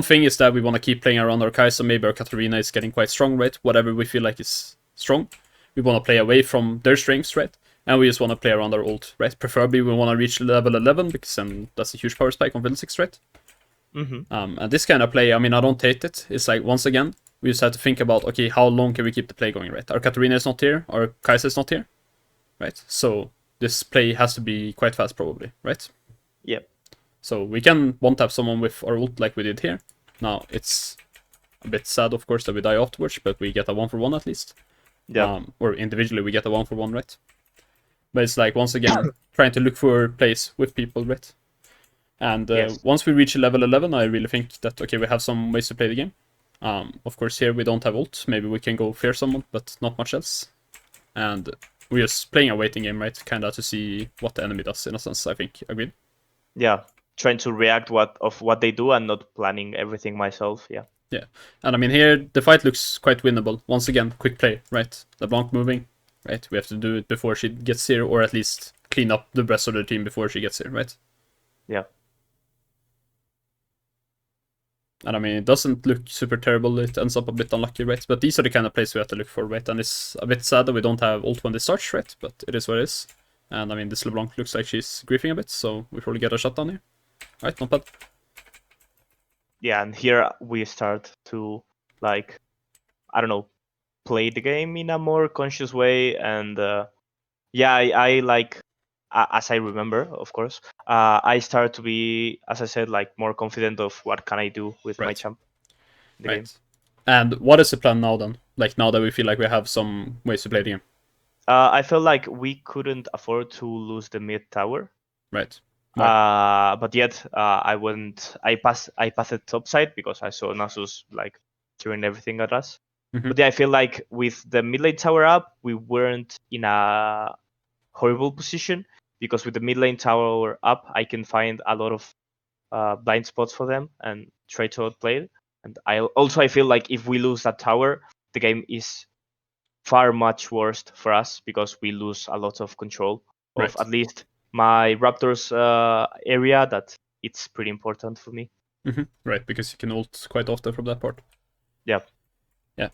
thing is that we want to keep playing around our Kai'Sa. Maybe our Katarina is getting quite strong, right? Whatever we feel like is strong. We want to play away from their strengths, right? And we just want to play around our ult, right? Preferably, we want to reach level 11 because then that's a huge power spike on Fiddlesticks, right? Mm-hmm. And this kind of play, I mean, I don't hate it. It's like, once again, we just have to think about, okay, how long can we keep the play going, right? Our Katarina is not here, our Kai'Sa is not here, right? So this play has to be quite fast, probably, right? Yeah. So we can one-tap someone with our ult like we did here. Now, it's a bit sad, of course, that we die afterwards, but we get a 1-for-1 at least. Yeah. Or individually we get a 1-for-1, right? But it's like, once again, trying to look for plays with people, right? And Yes. once we reach level 11, I really think that, okay, we have some ways to play the game. Of course, here we don't have ult. Maybe we can go fear someone, but not much else. And we're just playing a waiting game, right? Kind of to see what the enemy does, in a sense, I think. Agreed? Yeah. Trying to react what they do and not planning everything myself. Yeah. Yeah. And I mean, here, the fight looks quite winnable. Once again, quick play, right? LeBlanc moving, right? We have to do it before she gets here, or at least clean up the rest of the team before she gets here, right? Yeah. And I mean, it doesn't look super terrible. It ends up a bit unlucky, right? But these are the kind of plays we have to look for, right? And it's a bit sad that we don't have ult when this starts, right? But it is what it is. And I mean, this LeBlanc looks like she's griefing a bit, so we probably get a shutdown here. Right, not bad. Yeah, and here we start to, like, I don't know, play the game in a more conscious way. And yeah, I like, as I remember, of course, I start to be, as I said, like more confident of what can I do with my Right, champ in the game. right. And what is the plan now then? Like now that we feel like we have some ways to play the game. I felt like we couldn't afford to lose the mid tower. Right. Why? But yet I went. I passed the top side because I saw Nasus like throwing everything at us. Mm-hmm. But yeah, I feel like with the mid lane tower up, we weren't in a horrible position because with the mid lane tower up, I can find a lot of blind spots for them and try to outplay it. And I feel like if we lose that tower, the game is far much worse for us because we lose a lot of control of Right. at least my Raptors area. That it's pretty important for me. Mm-hmm. Right, because you can ult quite often from that part. Yeah. Yeah.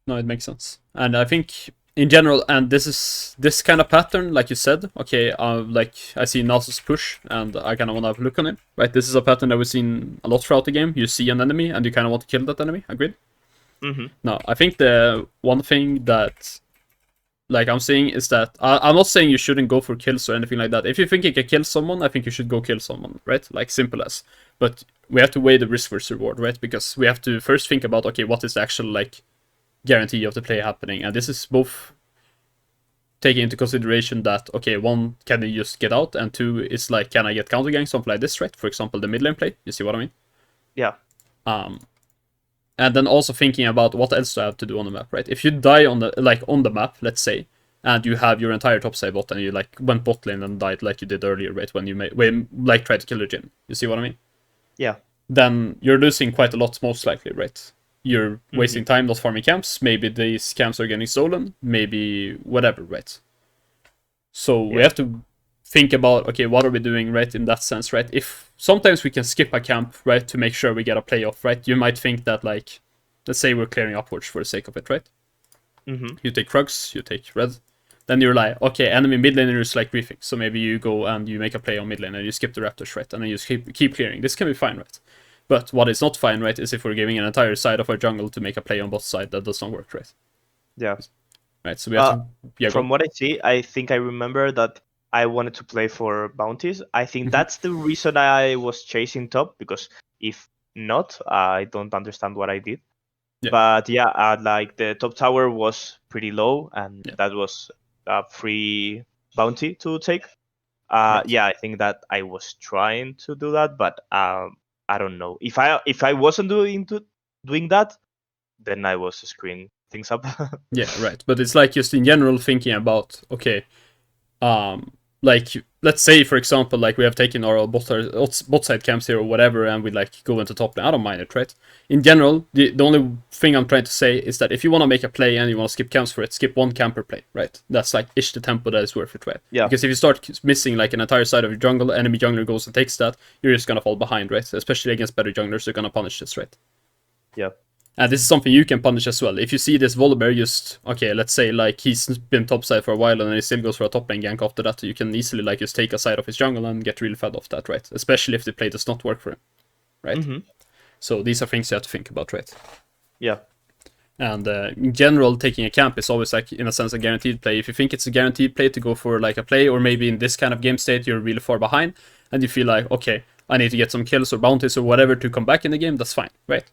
No, it makes sense. And I think in general, and this kind of pattern, like you said, okay, like I see Nasus push, and I kind of want to have a look on him. Right, this is a pattern that we've seen a lot throughout the game. You see an enemy, and you kind of want to kill that enemy. Agreed? Mm-hmm. No, I think the one thing that like I'm saying is that I'm not saying you shouldn't go for kills or anything like that. If you think you can kill someone, I think you should go kill someone, right? Like simple as. But we have to weigh the risk versus reward, right? Because we have to first think about okay, what is the actual like guarantee of the play happening, and this is both taking into consideration that okay, one, can you just get out, and two is like can I get counter gang, something like this, right? For example, the mid lane play. You see what I mean? Yeah. Um, and then also thinking about what else do I have to do on the map, right? If you die on the map, let's say, and you have your entire top side bot and you like went bot lane and died like you did earlier, right? When like tried to kill your Jhin. You see what I mean? Yeah. Then you're losing quite a lot most likely, right? You're Mm-hmm. wasting time not farming camps. Maybe these camps are getting stolen. Maybe whatever, right? So we Yeah. have to think about okay, what are we doing, right? In that sense, right? If sometimes we can skip a camp, right, to make sure we get a playoff, right? You might think that like, let's say we're clearing upwards for the sake of it, right? Mm-hmm. You take Krugs, you take Red, then you're like, okay, enemy mid laner is like briefing, so maybe you go and you make a play on mid lane and you skip the Raptors, right? And then you keep clearing. This can be fine, right? But what is not fine, right, is if we're giving an entire side of our jungle to make a play on both side that does not work, right? Yeah. Right. So we have to From what I see, I think I remember that I wanted to play for bounties. I think Mhm. that's the reason I was chasing top because if not, I don't understand what I did. Yeah. But yeah, like the top tower was pretty low, and Yeah. that was a free bounty to take. Right. Yeah, I think that I was trying to do that, but I don't know if I wasn't doing that, then I was screwing things up. Yeah. Right. But it's like just in general thinking about okay, like let's say for example like we have taken our bot side camps here or whatever and we like go into top lane. I don't mind it, right? In general, the only thing I'm trying to say is that if you want to make a play and you want to skip camps for it, skip one camper play, right? That's like ish the tempo that is worth it, right? Yeah. Because if you start missing like an entire side of your jungle, enemy jungler goes and takes that, you're just gonna fall behind, right? Especially against better junglers, they're gonna punish this, right? Yeah. And this is something you can punish as well. If you see this Volibear just, okay, let's say like he's been topside for a while and then he still goes for a top lane gank after that, you can easily like just take a side of his jungle and get really fed off that, right? Especially if the play does not work for him, right? Mm-hmm. So these are things you have to think about, right? Yeah. And in general, taking a camp is always like, in a sense, a guaranteed play. If you think it's a guaranteed play to go for like a play, or maybe in this kind of game state, you're really far behind and you feel like, okay, I need to get some kills or bounties or whatever to come back in the game, that's fine, right?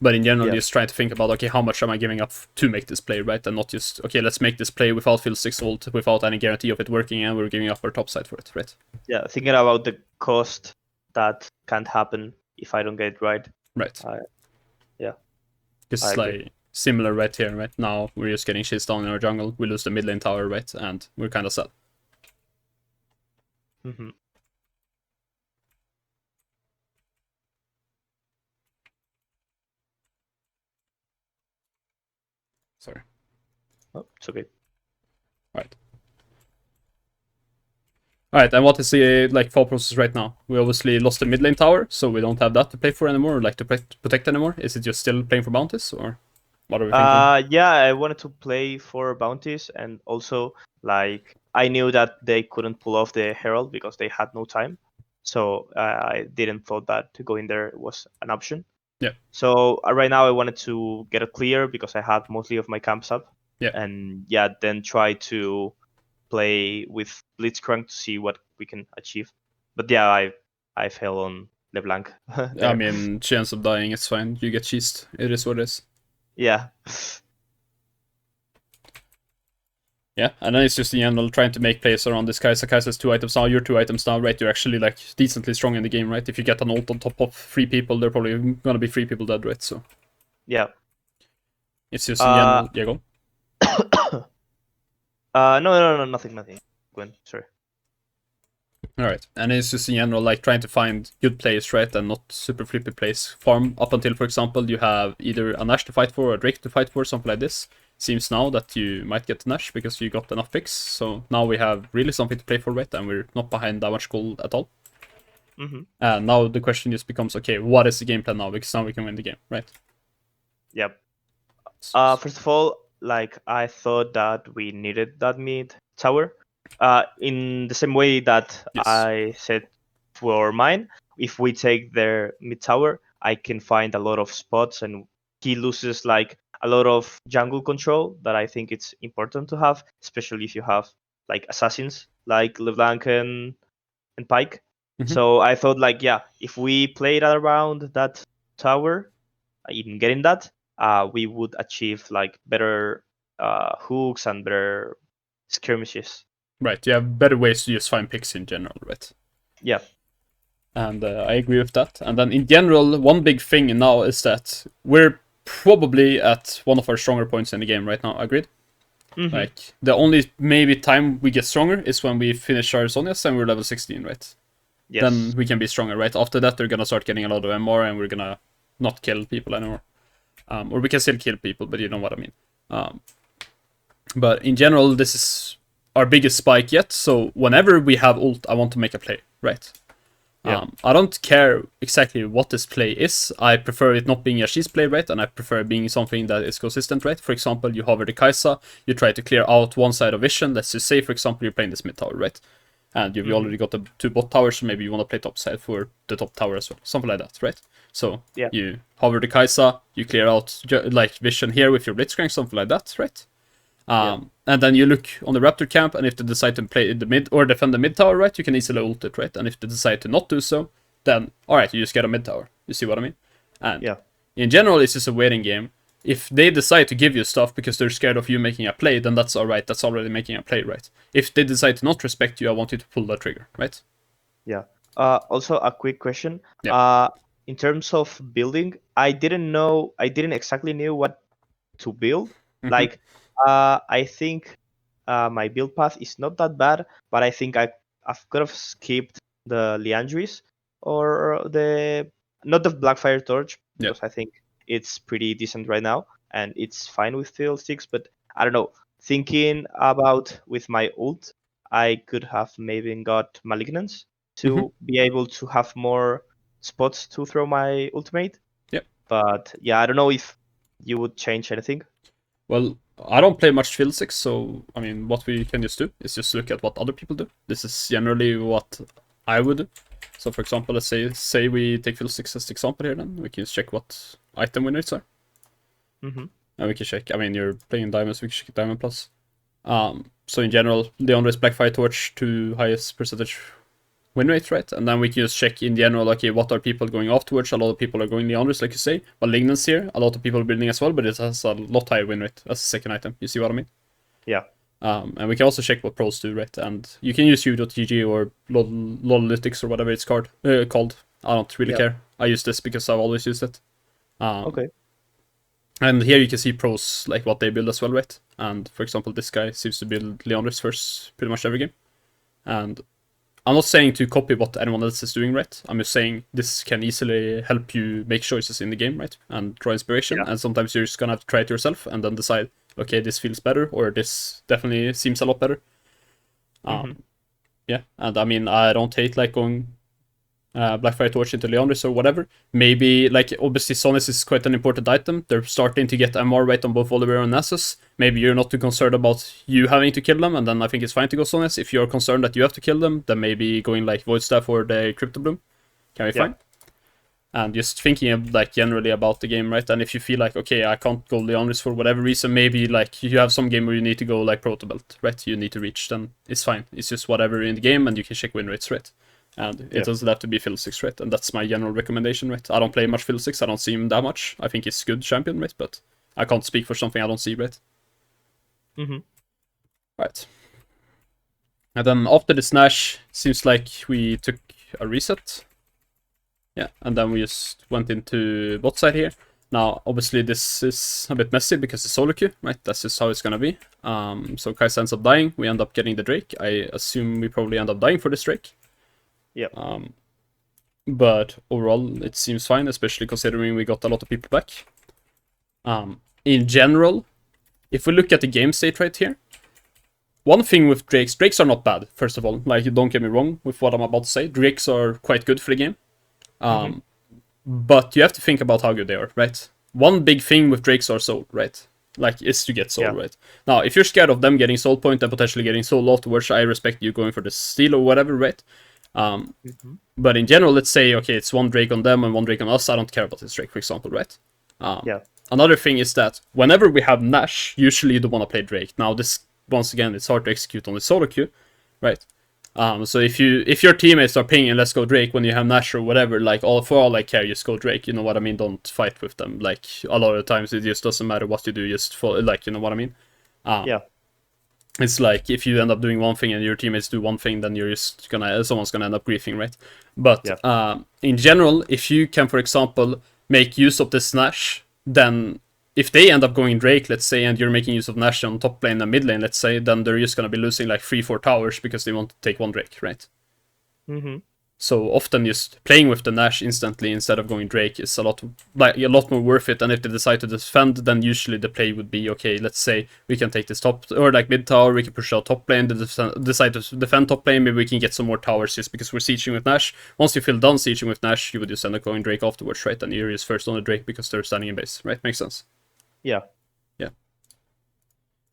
But in general, Yeah. just try to think about, okay, how much am I giving up to make this play, right? And not just, okay, let's make this play without Fiddlesticks ult, without any guarantee of it working, and we're giving up our top side for it, right? Yeah. Thinking about the cost that can't happen if I don't get it right. Right. Yeah. Because I it's agree. like similar right here, right? Now we're just getting shit down in our jungle, we lose the mid lane tower, right? And we're kind of sad. Mm-hmm. Sorry. Oh, it's okay. Right. Alright, and what is the like thought process right now? We obviously lost the mid lane tower, so we don't have that to play for anymore, or like to protect anymore. Is it just still playing for bounties, or what are we thinking? Yeah, I wanted to play for bounties, and also like I knew that they couldn't pull off the herald because they had no time, so I didn't thought that to go in there was an option. Yeah. So right now I wanted to get it clear because I had mostly of my camps up, Yeah. and yeah, then try to play with Blitzcrank to see what we can achieve. But yeah, I fell on LeBlanc I there. mean, chance of dying is fine. You get cheesed. It is what it is. Yeah. Yeah, and then it's just in general trying to make plays around this Kai'Sa. Kai'Sa's 2 items now, you're 2 items now, right? You're actually like decently strong in the game, right? If you get an ult on top of 3 people, there are probably gonna be 3 people dead, right? So Yeah. it's just in Uh, general. Yeah, go. no, nothing. Gwen, sorry. Alright, and it's just in general like trying to find good plays, right? And not super flippy plays. Farm up until, for example, you have either a Nash to fight for or a Drake to fight for, something like this. Seems now that you might get the Nash because you got enough picks. So now we have really something to play for, right? And we're not behind that much gold at all. Mm-hmm. And now the question just becomes, okay, what is the game plan now? Because now we can win the game, right? Yep. First of all, like I thought that we needed that mid tower. In the same way that Yes. I said for mine, if we take their mid tower, I can find a lot of spots, and he loses like a lot of jungle control that I think it's important to have, especially if you have like assassins like LeBlanc and Pike. Mhm. So I thought like, yeah, if we played around that tower, even getting that, we would achieve like better hooks and better skirmishes. Right, you have better ways to just find picks in general, right? Yeah. And I agree with that. And then in general, one big thing now is that we're probably at one of our stronger points in the game right now. Agreed? Mm-hmm. Like, the only maybe time we get stronger is when we finish our Zonias and we're level 16, right? Yes. Then we can be stronger, right? After that, they're gonna start getting a lot of MR and we're gonna not kill people anymore. Or we can still kill people, but you know what I mean. But in general, this is our biggest spike yet. So whenever we have ult, I want to make a play, right? Yeah. I don't care exactly what this play is. I prefer it not being a cheese play, right? And I prefer it being something that is consistent, right? For example, you hover the Kai'Sa, you try to clear out one side of vision. Let's just say, for example, you're playing this mid tower, right? And you've already got the 2 bot towers, so maybe you want to play top side for the top tower as well. Something like that, right? So Yeah. you hover the Kai'Sa, you clear out like vision here with your Blitzcrank, something like that, right? And then you look on the Raptor camp, and if they decide to play the mid or defend the mid tower, right, you can easily ult it, right? And if they decide to not do so, then alright, you just get a mid tower. You see what I mean? And Yeah. in general, it's just a waiting game. If they decide to give you stuff because they're scared of you making a play, then that's alright. That's already making a play, right? If they decide to not respect you, I want you to pull that trigger, right? Yeah. Also a quick question. Yeah. In terms of building, I didn't exactly knew what to build. Mhm. Like, I think my build path is not that bad, but I think I've could have skipped the Liandry's or the not the Blackfire Torch Yeah. because I think it's pretty decent right now and it's fine with Fiddlesticks. But I don't know. Thinking about with my ult, I could have maybe got Malignance to be able to have more spots to throw my ultimate. Yep. But yeah, I don't know if you would change anything. Well, I don't play much Fiddlesticks, so I mean, what we can just do is just look at what other people do. This is generally what I would do. So, for example, let's say we take Fiddlesticks as the example here. Then we can just check what item win rates are, Mm-hmm. and we can check. I mean, you're playing diamonds, we can check diamond plus. So in general, Leondra's Blackfire Torch to highest percentage win rate, right? And then we can just check in general, okay, what are people going afterwards? A lot of people are going Leandris, like you say. Malignance here, a lot of people are building as well, but it has a lot higher win rate as a second item. You see what I mean? Yeah. And we can also check what pros do, right? And you can use u.gg or lolalytics or whatever it's called. I don't really care. I use this because I've always used it. Okay. And here you can see pros, like what they build as well, right? And for example, this guy seems to build Leandris first pretty much every game. And I'm not saying to copy what anyone else is doing, right? I'm just saying this can easily help you make choices in the game, right? And draw inspiration. Yeah. And sometimes you're just gonna have to try it yourself and then decide, okay, this feels better, or this definitely seems a lot better. Yeah, Yeah, and I mean, I don't hate like going Blackfire Torch into Leandris or whatever. Maybe, like, obviously Sonis is quite an important item. They're starting to get MR weight on both Volibear and Nasus. Maybe you're not too concerned about you having to kill them, and then I think it's fine to go Sonis. If you're concerned that you have to kill them, then maybe going like Void Staff or the Crypto Bloom can be fine. And just thinking of, like, generally about the game, right? And if you feel like, okay, I can't go Leandris for whatever reason, maybe like you have some game where you need to go like Proto Belt, right? You need to reach, then it's fine. It's just whatever in the game, and you can check win rates, right? And it doesn't have to be Fiddlesticks, right? And that's my general recommendation, right? I don't play much Fiddlesticks, I don't see him that much. I think he's good champion, right? But I can't speak for something I don't see, right? Right. And then after the Snash, seems like we took a reset. Yeah, and then we just went into bot side here. Now, obviously, this is a bit messy because it's solo queue, right? That's just how it's gonna be. So Kai'Sa ends up dying. We end up getting the Drake. I assume we probably end up dying for this Drake. Yeah. But overall, it seems fine, especially considering we got a lot of people back. In general, if we look at the game state right here, one thing with Drakes are not bad, first of all. Like, don't get me wrong with what I'm about to say. Drakes are quite good for the game. But you have to think about how good they are, right? One big thing with Drakes are soul, right? Like, is to get soul, right? Now, if you're scared of them getting soul point and potentially getting soul afterwards, I respect you going for the steal or whatever, right? But in general, let's say, okay, it's one Drake on them and one Drake on us. I don't care about this Drake, for example, right? Another thing is that whenever we have Nash, usually you don't want to play Drake. Now, this, once again, it's hard to execute on the solo queue, right? So if your teammates are pinging, let's go Drake when you have Nash or whatever, like, for all I care, just go Drake. You know what I mean? Don't fight with them. Like, a lot of times it just doesn't matter what you do. Just follow, like, you know what I mean? It's like if you end up doing one thing and your teammates do one thing, then you're just someone's gonna end up griefing, right? But in general, if you can, for example, make use of this Nash, then if they end up going Drake, let's say, and you're making use of Nash on top lane and mid lane, let's say, then they're just gonna be losing like 3-4 towers because they want to take one Drake, right? So often just playing with the Nash instantly instead of going Drake is a lot more worth it. And if they decide to defend, then usually the play would be, okay, let's say we can take this top or like mid tower, we can push out top lane, they decide to defend top lane, maybe we can get some more towers just because we're sieging with Nash. Once you feel done sieging with Nash, you would just end up going Drake afterwards, right? And you're just first on the Drake because they're standing in base, right? Makes sense. Yeah.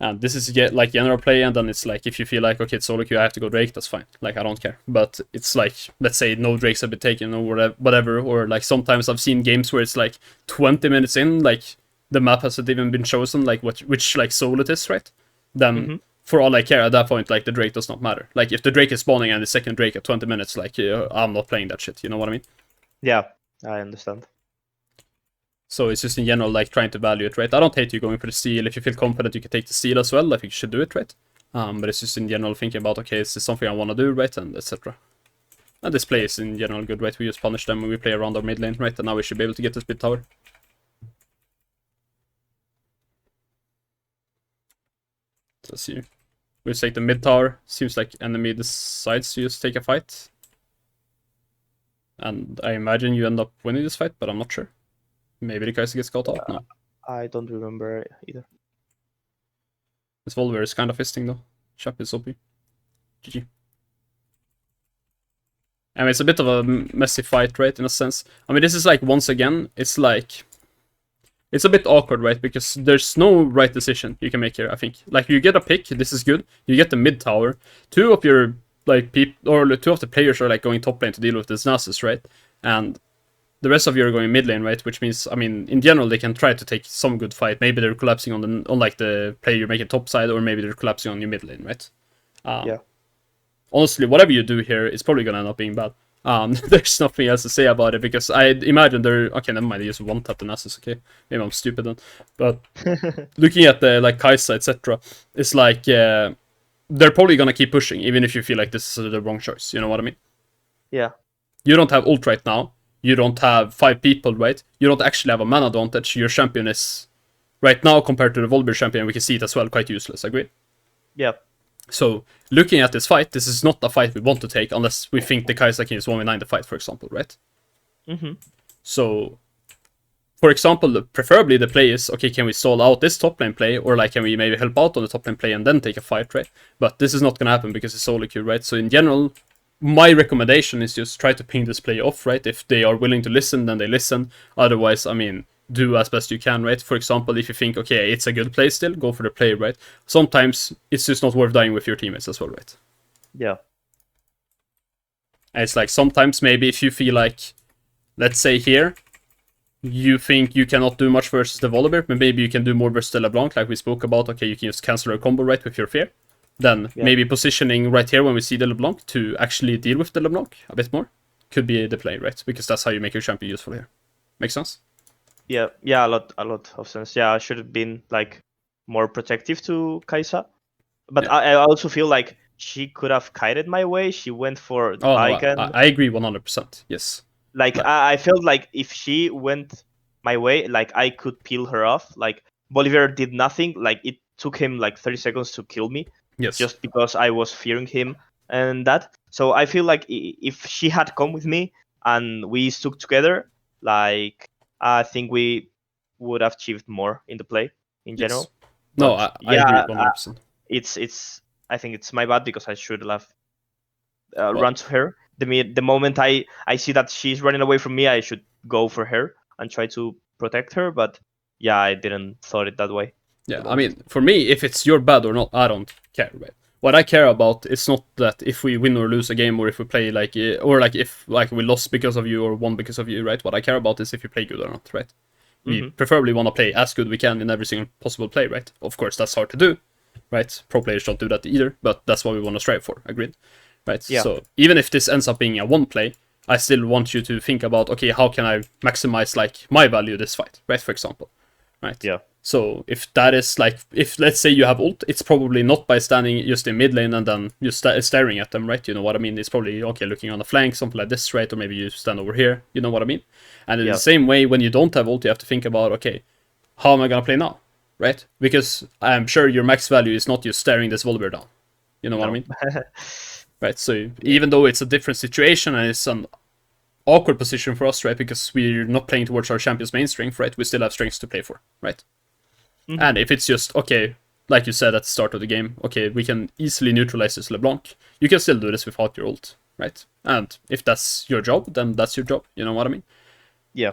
And this is like general play, and then it's like if you feel like, okay, it's solo queue, I have to go Drake, that's fine. Like, I don't care. But it's like, let's say no Drakes have been taken or whatever, or like sometimes I've seen games where it's like 20 minutes in, like the map hasn't even been chosen, like which like soul it is, right? Then for all I care at that point, like the Drake does not matter. Like if the Drake is spawning and the second Drake at 20 minutes, like I'm not playing that shit. You know what I mean? Yeah, I understand. So it's just in general, like, trying to value it, right? I don't hate you going for the steal. If you feel confident you can take the steal as well, I think you should do it, right? But it's just in general thinking about, okay, is this something I want to do, right? And etc. And this play is in general good, right? We just punish them when we play around our mid lane, right? And now we should be able to get this mid tower. So let's see. We just take the mid tower. Seems like enemy decides to just take a fight. And I imagine you end up winning this fight, but I'm not sure. Maybe the Kai'Sa gets caught out? No. I don't remember either. This Volibear is kind of fisting though. Chap is OP. GG. I mean, it's a bit of a messy fight, right, in a sense. I mean, this is like, once again, it's like... It's a bit awkward, right, because there's no right decision you can make here, I think. Like, you get a pick, this is good. You get the mid tower. Two of your, like, people, or two of the players are, like, going top lane to deal with this Nasus, right? And the rest of you are going mid lane, right? Which means, I mean, in general, they can try to take some good fight. Maybe they're collapsing on like the player you're making top side, or maybe they're collapsing on your mid lane, right? Honestly, whatever you do here, it's probably gonna end up being bad. There's nothing else to say about it, because I imagine they're... Okay, never mind, they just one-tap the Nasus, okay? Maybe I'm stupid then. But looking at the, like, Kai'Sa, etc., it's like, they're probably gonna keep pushing, even if you feel like this is the wrong choice, you know what I mean? Yeah. You don't have ult right now. You don't have 5 people, right? You don't actually have a mana advantage. Your champion is, right now, compared to the Volibear champion, we can see it as well, quite useless, agree? Yeah. So, looking at this fight, this is not a fight we want to take, unless we think the Kai'Sa can use 1v9 the fight, for example, right? So, for example, preferably the play is, okay, can we stall out this top lane play, or like can we maybe help out on the top lane play and then take a fight, right? But this is not gonna happen because it's solo queue, right? So in general, my recommendation is just try to ping this play off, right? If they are willing to listen, then they listen. Otherwise, I mean, do as best you can, right? For example, if you think, okay, it's a good play still, go for the play, right? Sometimes it's just not worth dying with your teammates as well, right? Yeah. And it's like sometimes maybe if you feel like, let's say here, you think you cannot do much versus the Volibear, but maybe you can do more versus the LeBlanc, like we spoke about. Okay, you can just cancel a combo right with your fear. Then maybe positioning right here when we see the LeBlanc to actually deal with the LeBlanc a bit more could be the play, right? Because that's how you make your champion useful here. Make sense? Yeah, a lot of sense. Yeah, I should have been like more protective to Kaisa, but Yeah. I also feel like she could have kited my way. She went for Oh no, Baiken. I agree 100%. Yes. Like I felt like if she went my way, like I could peel her off. Like Bolivar did nothing. Like it took him like 30 seconds to kill me, Yes. just because I was fearing him and that. So I feel like if she had come with me and we stuck together, like I think we would have achieved more in the play in general. No, But I agree 100%. it's I think it's my bad because I should have Well, run to her. The moment I see that she's running away from me, I should go for her and try to protect her. But yeah, I didn't thought it that way. yeah, I mean, for me, if it's your bad or not, I don't care, right? What I care about is not that if we win or lose a game, or if we play like, or like if like we lost because of you or won because of you, right? What I care about is if you play good or not, right? We preferably want to play as good we can in every single possible play, right? Of course, that's hard to do, right? Pro players don't do that either, but that's what we want to strive for. Agreed, right? Yeah. So even if this ends up being a one play, I still want you to think about, okay, how can I maximize like my value this fight, right? For example, right? Yeah. So if that is like, if let's say you have ult, it's probably not by standing just in mid lane and then just staring at them, right? You know what I mean? It's probably, okay, looking on the flank, something like this, right? Or maybe you stand over here, you know what I mean? And in the same way, when you don't have ult, you have to think about, okay, how am I gonna play now, right? Because I'm sure your max value is not just staring this Volibear down. You know what I mean? Right, so even though it's a different situation and it's an awkward position for us, right? Because we're not playing towards our champion's main strength, right? We still have strengths to play for, right? And if it's just, okay, like you said at the start of the game, okay, we can easily neutralize this LeBlanc, you can still do this without your ult, right? And if that's your job, then that's your job, you know what I mean? Yeah.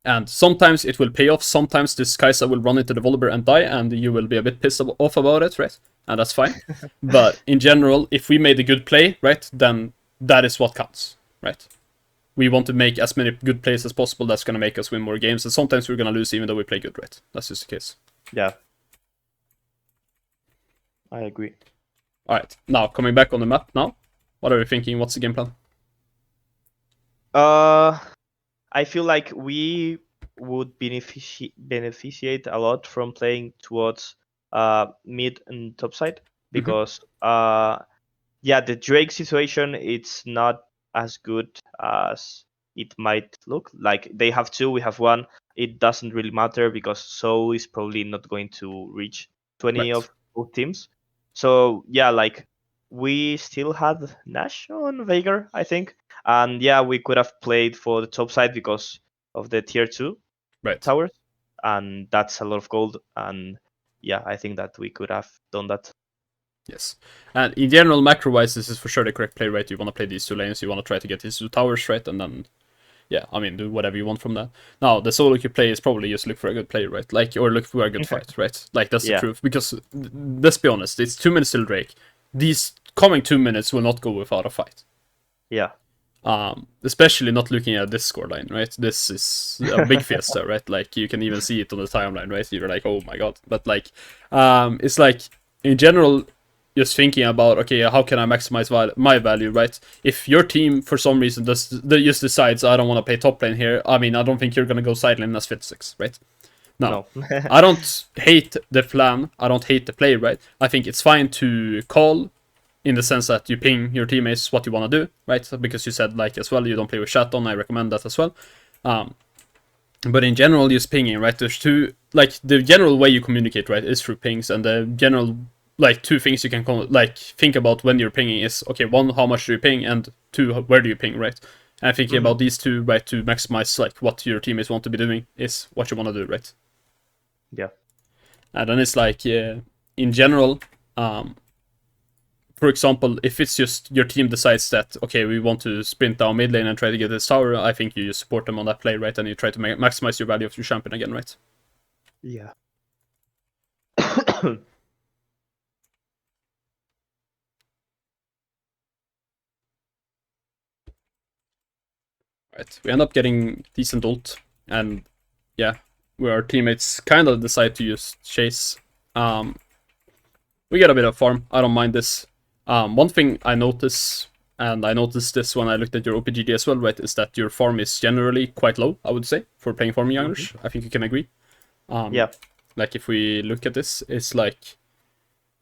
And sometimes it will pay off, sometimes this Kaisa will run into the Volibear and die, and you will be a bit pissed off about it, right? And that's fine. But in general, if we made a good play, right, then that is what counts, right? We want to make as many good plays as possible. That's going to make us win more games. And sometimes we're going to lose even though we play good, right? That's just the case. Yeah. I agree. Alright, now coming back on the map now. What are you thinking? What's the game plan? I feel like we would beneficiate a lot from playing towards mid and top side because the Drake situation, it's not as good as it might look. Like they have two, we have one. It doesn't really matter because So is probably not going to reach 20 Right. of both teams. So yeah, like we still had Nash on Veigar, I think. And yeah, we could have played for the top side because of the tier 2 towers. And that's a lot of gold. And yeah, I think that we could have done that. Yes. And in general, macro-wise, this is for sure the correct play, right? You want to play these two lanes, you want to try to get these two towers, right? And then, yeah, I mean, do whatever you want from that. Now, the solo queue play is probably just look for a good play, right? Like, or look for a good fight, right? Like, that's the truth. Because, let's be honest, it's 2 minutes till Drake. These coming 2 minutes will not go without a fight. Yeah. Especially not looking at this scoreline, right? This is a big fiesta, right? Like, you can even see it on the timeline, right? You're like, oh my god. But, like, it's like, in general, just thinking about, okay, how can I maximize my value, right? If your team, for some reason, just decides, I don't want to play top lane here, I mean, I don't think you're going to go side lane as Fiddlesticks, right? No. I don't hate the plan, I don't hate the play, right? I think it's fine to call, in the sense that you ping your teammates what you want to do, right? Because you said, like, as well, you don't play with chat on, I recommend that as well. But in general, just pinging, right? There's two, like, the general way you communicate, right, is through pings, and the general, like, two things you can like think about when you're pinging is, okay, one, how much do you ping, and two, where do you ping, right? And thinking about these two, right, to maximize like what your teammates want to be doing is what you want to do, right? Yeah. And then it's like, in general, for example, if it's just your team decides that, okay, we want to sprint down mid lane and try to get this tower, I think you just support them on that play, right? And you try to maximize your value of your champion again, right? Yeah. Right. We end up getting decent ult, and yeah, where our teammates kind of decide to use chase. We get a bit of farm. I don't mind this. One thing I notice, and I noticed this when I looked at your OPGD as well, right, is that your farm is generally quite low, I would say, for playing farming youngers. I think you can agree. Yeah. Like if we look at this, it's like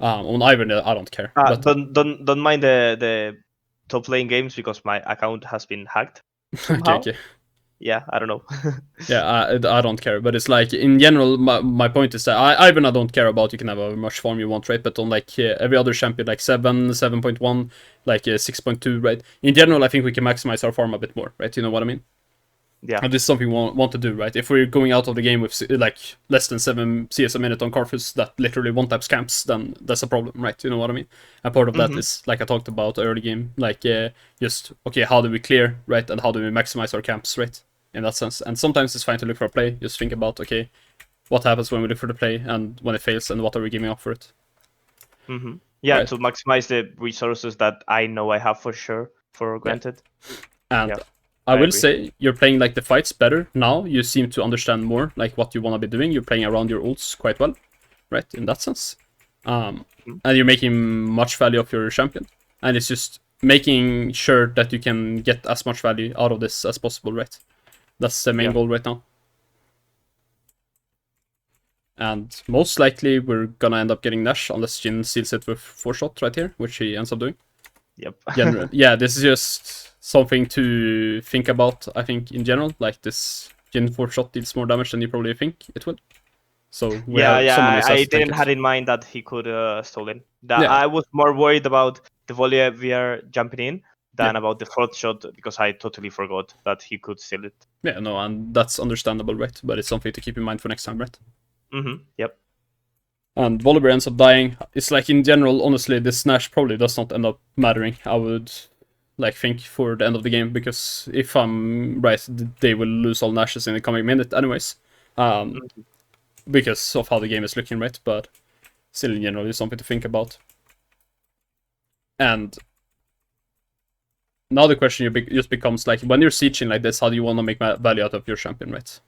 on Ivan, I don't care. But Don't mind the top lane games because my account has been hacked somehow. okay. Yeah, I don't know. Yeah, I don't care, but it's like in general, my point is that I don't care about. You can have how much farm you want, right? But on like every other champion, like 7.1, like 6.2, right? In general, I think we can maximize our farm a bit more, right? You know what I mean? Yeah. And this is something we want to do, right? If we're going out of the game with like less than 7 CS a minute on Carthus that literally one-tap scamps, then that's a problem, right? You know what I mean? And part of that is, like I talked about early game, like just, okay, how do we clear, right? And how do we maximize our camps, right? In that sense. And sometimes it's fine to look for a play, just think about, okay, what happens when we look for the play and when it fails and what are we giving up for it? Yeah, Right. to maximize the resources that I know I have for sure, for granted. And Yeah, I will agree. say you're playing like the fights better now. You seem to understand more like what you want to be doing. You're playing around your ults quite well, right? In that sense, and you're making much value of your champion. And it's just making sure that you can get as much value out of this as possible, right? That's the main goal right now. And most likely we're gonna end up getting Nash unless Jin seals it with 4-shot right here, which he ends up doing. Yep. Yeah, this is just something to think about, I think, in general. Like this Jin 4-shot deals more damage than you probably think it will. So we have someone who I has to tank didn't it. have in mind that he could stolen. Yeah. I was more worried about the volley we are jumping in than Yeah. about the fourth shot because I totally forgot that he could steal it. Yeah, no, and that's understandable, right? But it's something to keep in mind for next time, right? Yep. And Volibear ends up dying. It's like in general, honestly, this Nash probably does not end up mattering. I would like think for the end of the game because if I'm right, they will lose all Nashes in the coming minute, anyways. Because of how the game is looking, right? But still, in general, it's something to think about. And now the question just becomes like, when you're sieging like this, how do you want to make value out of your champion, right?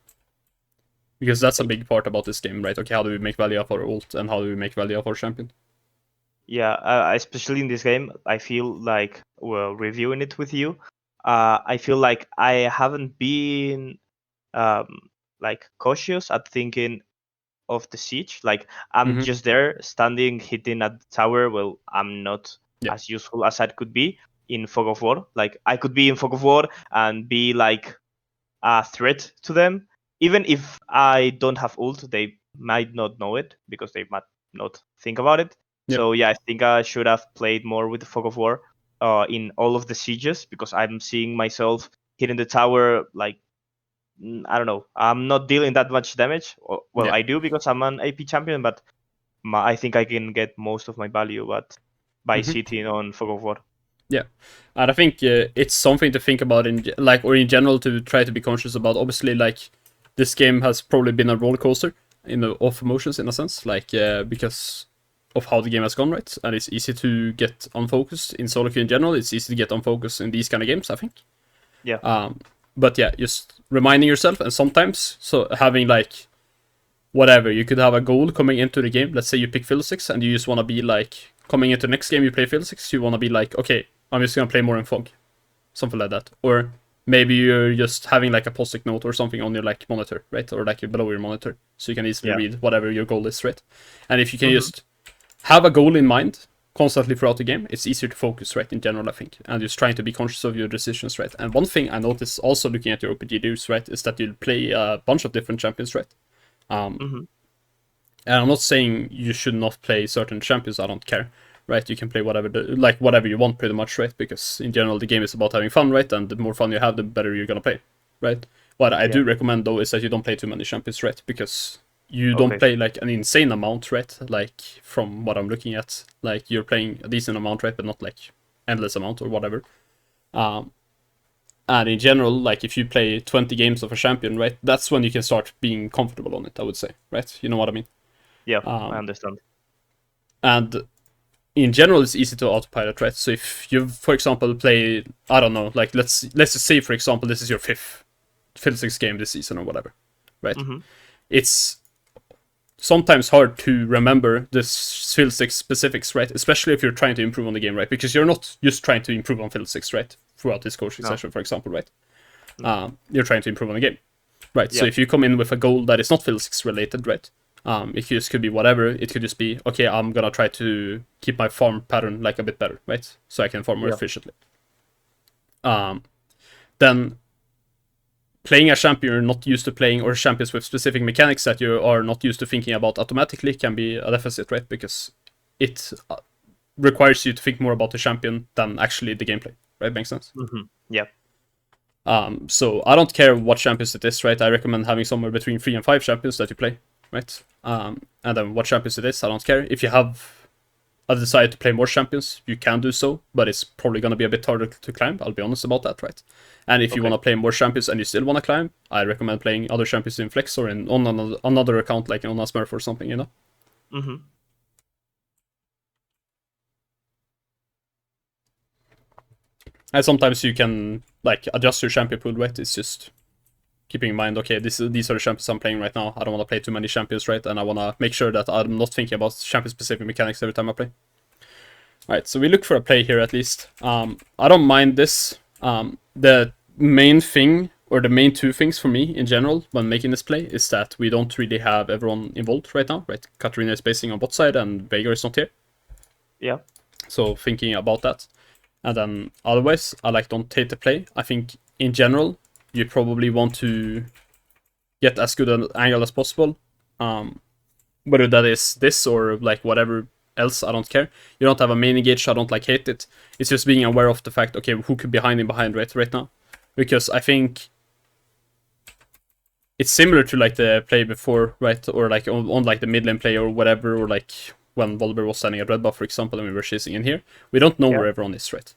Because that's a big part about this game, right? Okay, how do we make value of our ult and how do we make value of our champion? Yeah, especially in this game, I feel like, well, reviewing it with you, I feel like I haven't been like cautious at thinking of the siege. Like I'm just there standing hitting at the tower. Well, I'm not as useful as I could be in Fog of War. Like I could be in Fog of War and be like a threat to them. Even if I don't have ult, they might not know it because they might not think about it. So yeah, I think I should have played more with the Fog of War in all of the sieges because I'm seeing myself hitting the tower like I don't know. I'm not dealing that much damage. Well, I do because I'm an AP champion, but I think I can get most of my value by sitting on Fog of War. Yeah, and I think it's something to think about in general to try to be conscious about. Obviously, like this game has probably been a roller coaster of emotions in a sense, like because of how the game has gone, right? And it's easy to get unfocused in solo queue in general. It's easy to get unfocused in these kind of games, I think. Yeah. But yeah, just reminding yourself, and sometimes so having like whatever, you could have a goal coming into the game. Let's say you pick Fiddlesticks and you just want to be like coming into the next game you play Fiddlesticks, you want to be like, okay, I'm just gonna play more in Fog, something like that. Or maybe you're just having like a post-it note or something on your like monitor, right? Or like below your monitor, so you can easily read whatever your goal is, right? And if you can just have a goal in mind constantly throughout the game, it's easier to focus, right? In general, I think, and just trying to be conscious of your decisions, right? And one thing I noticed also looking at your OPG dues, right, is that you play a bunch of different champions, right? And I'm not saying you should not play certain champions. I don't care. right? You can play whatever you want pretty much, right? Because in general the game is about having fun, right? And the more fun you have, the better you're gonna play, right? What I do recommend though is that you don't play too many champions, right? Because you don't play like an insane amount, right? Like from what I'm looking at, like you're playing a decent amount, right? But not like endless amount or whatever. And in general, like if you play 20 games of a champion, right? That's when you can start being comfortable on it, I would say, right? You know what I mean? Yeah, I understand. And in general, it's easy to autopilot, right? So if you, for example, play, I don't know, like let's just say, for example, this is your 5th Fiddlesticks game this season or whatever, right? It's sometimes hard to remember the Fiddlesticks specifics, right? Especially if you're trying to improve on the game, right? Because you're not just trying to improve on Fiddlesticks, right? Throughout this coaching session, for example, right? You're trying to improve on the game, right? So if you come in with a goal that is not Fiddlesticks related, right? It just could be whatever. It could just be, okay, I'm gonna try to keep my farm pattern like a bit better, right? So I can farm more efficiently. Then playing a champion you're not used to playing, or champions with specific mechanics that you are not used to thinking about automatically, can be a deficit, right? Because it requires you to think more about the champion than actually the gameplay, right? Makes sense? Yeah. So I don't care what champions it is, right? I recommend having somewhere between 3 and 5 champions that you play, right? And then what champions it is, I don't care. If you have a desire to play more champions, you can do so, but it's probably going to be a bit harder to climb. I'll be honest about that, right? And if you want to play more champions and you still want to climb, I recommend playing other champions in Flex or on another account like on a Smurf or something, you know? And sometimes you can like adjust your champion pool, right? It's just keeping in mind, okay, these are the champions I'm playing right now. I don't want to play too many champions, right? And I want to make sure that I'm not thinking about champion-specific mechanics every time I play. Alright, so we look for a play here at least. I don't mind this. The main thing, or the main 2 things for me in general when making this play, is that we don't really have everyone involved right now, right? Katarina is basing on bot side and Veigar is not here. Yeah. So thinking about that. And then otherwise, I don't hate the play. I think in general, you probably want to get as good an angle as possible. Whether that is this or like whatever else, I don't care. You don't have a main engage, I don't hate it. It's just being aware of the fact, okay, who could be hiding behind right now. Because I think it's similar to like the play before, right? Or like on like the mid lane play or whatever, or like when Volibear was standing at red buff, for example, and we were chasing in here. We don't know where everyone is, right?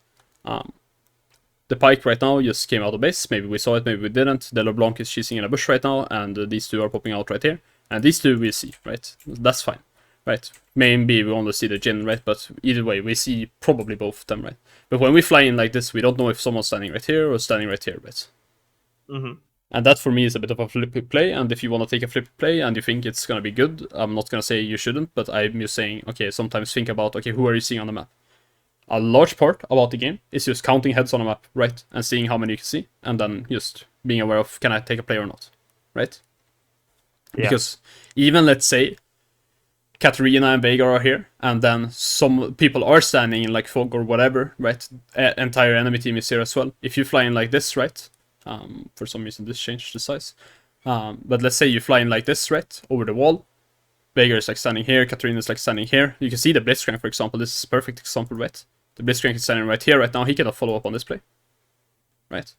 The Pike right now just came out of base. Maybe we saw it, maybe we didn't. The LeBlanc is chasing in a bush right now, and these 2 are popping out right here. And these 2 we see, right? That's fine, right? Maybe we only see the Jhin, right? But either way, we see probably both of them, right? But when we fly in like this, we don't know if someone's standing right here or standing right here, right? And that for me is a bit of a flippy play. And if you want to take a flip play and you think it's going to be good, I'm not going to say you shouldn't, but I'm just saying, okay, sometimes think about, okay, who are you seeing on the map? A large part about the game is just counting heads on a map, right? And seeing how many you can see, and then just being aware of, can I take a play or not, right? Yeah. Because even, let's say, Katarina and Veigar are here, and then some people are standing in like fog or whatever, right? Entire enemy team is here as well. If you fly in like this, right? For some reason this changed the size. But let's say you fly in like this, right? Over the wall. Veigar is like standing here, Katarina is like standing here. You can see the Blitzcrank, for example. This is a perfect example, right? The Blitzcrank is standing right here right now. He cannot follow up on this play, right?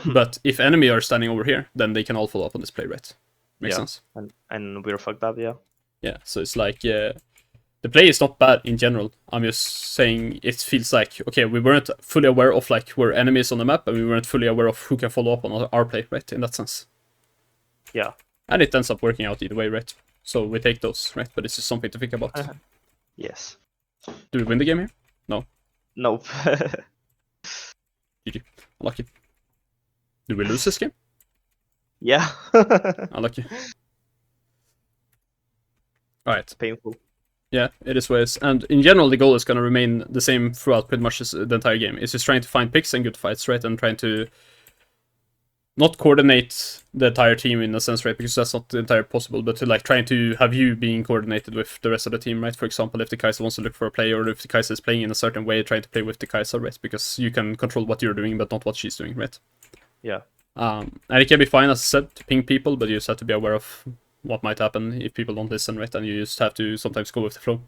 But if enemy are standing over here, then they can all follow up on this play, right? Makes sense. And we're fucked up, yeah. Yeah, so it's like, the play is not bad in general. I'm just saying it feels like, okay, we weren't fully aware of like where enemies on the map, and we weren't fully aware of who can follow up on our play, right? In that sense. Yeah. And it ends up working out either way, right? So we take those, right? But it's just something to think about. Yes. Do we win the game here? No. Nope. GG. Unlucky. Do we lose this game? Yeah. Unlucky. Alright. Painful. Yeah, it is what it is. And in general, the goal is going to remain the same throughout pretty much the entire game. It's just trying to find picks and good fights, right? And trying to not coordinate the entire team in a sense, right? Because that's not entirely possible, but to like trying to have you being coordinated with the rest of the team, right? For example, if the Kai'Sa wants to look for a play, or if the Kai'Sa is playing in a certain way, trying to play with the Kai'Sa, right? Because you can control what you're doing, but not what she's doing, right? Yeah. And it can be fine, as I said, to ping people, but you just have to be aware of what might happen if people don't listen, right? And you just have to sometimes go with the flow.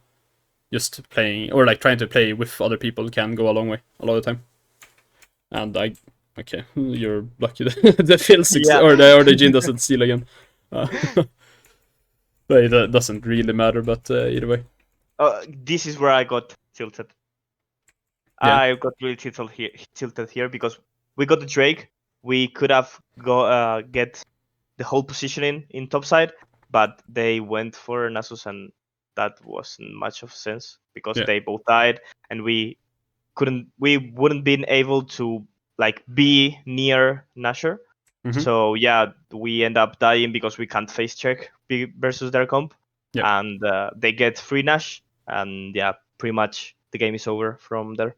just playing or like trying to play with other people can go a long way a lot of the time. And okay, you're lucky the Fiddlesticks Yeah. or the Jin doesn't steal again. Uh, but it doesn't really matter. But either way, This is where I got tilted. yeah. I got really tilted here because we got the Drake. We could have get the whole positioning in topside, but they went for Nasus, and that wasn't much of sense because Yeah. they both died, and we wouldn't been able to like be near Nasher. Mm-hmm. So yeah, we end up dying because we can't face check versus their comp, Yeah. and they get free Nash, and yeah, pretty much the game is over from there.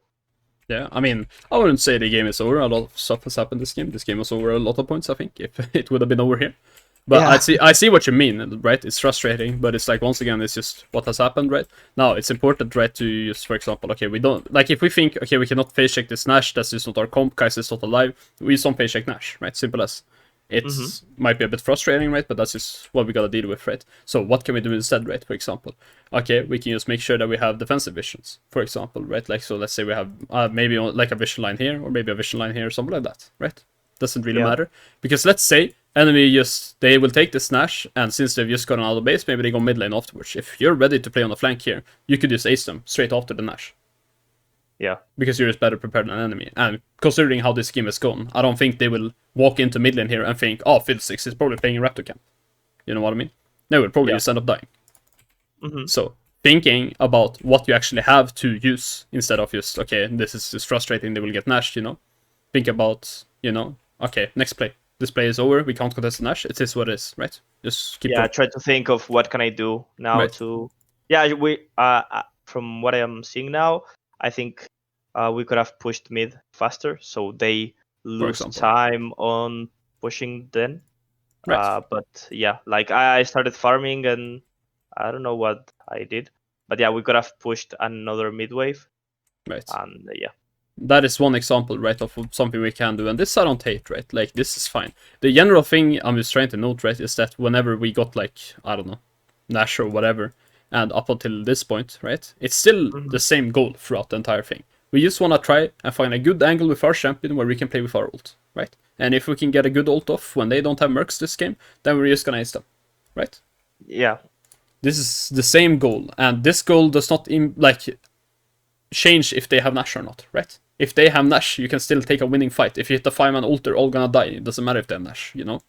Yeah, I mean, I wouldn't say the game is over. A lot of stuff has happened this game. This game was over a lot of points, I think, if it would have been over here. But Yeah. I see what you mean, right? It's frustrating, but it's like once again, it's just what has happened, right? Now it's important, right, to use, for example, okay, we don't like if we think, okay, we cannot face check this Nash, that's just not our comp, guys is not alive. We just don't face check Nash, right? Simple as. It's might be a bit frustrating, right? But that's just what we gotta deal with, right? So what can we do instead, right? For example, okay, we can just make sure that we have defensive visions, for example, right? Like so, let's say we have maybe like a vision line here, or maybe a vision line here, or something like that, right? Doesn't really Yeah. matter because let's say enemy just they will take the Nash, and since they've just gotten out of base, maybe they go mid lane afterwards. If you're ready to play on the flank here, you could just ace them straight after the Nash. Yeah. Because you're just better prepared than an enemy. And considering how this game has gone, I don't think they will walk into mid lane here and think, oh, Fiddlesticks is probably playing Raptor Camp. You know what I mean? They will probably just end up dying. So, thinking about what you actually have to use instead of just, okay, this is just frustrating, they will get Nash, you know? Think about, you know, okay, next play. This play is over, we can't contest the Nash, it is what it is, right? Just keep Yeah, going. try to think of what can I do now Right. to. Yeah, we from what I am seeing now, I think we could have pushed mid faster, so they For lose example. time on pushing then. Right. But yeah, like I started farming and I don't know what I did, but yeah, we could have pushed another mid wave, Right. and yeah, That is one example, right, of something we can do. And this I don't hate, right? Like, this is fine. The general thing I'm just trying to note, right, is that whenever we got, like, I don't know, Nash or whatever, and up until this point, right, it's still the same goal throughout the entire thing. We just want to try and find a good angle with our champion where we can play with our ult, right? And if we can get a good ult off when they don't have mercs this game, then we're just gonna ace them, right? yeah, This is the same goal, and this goal does not, like, change if they have Nash or not, right? If they have Nash, you can still take a winning fight. If you hit the 5-man ult, they're all gonna die. It doesn't matter if they have Nash, you know?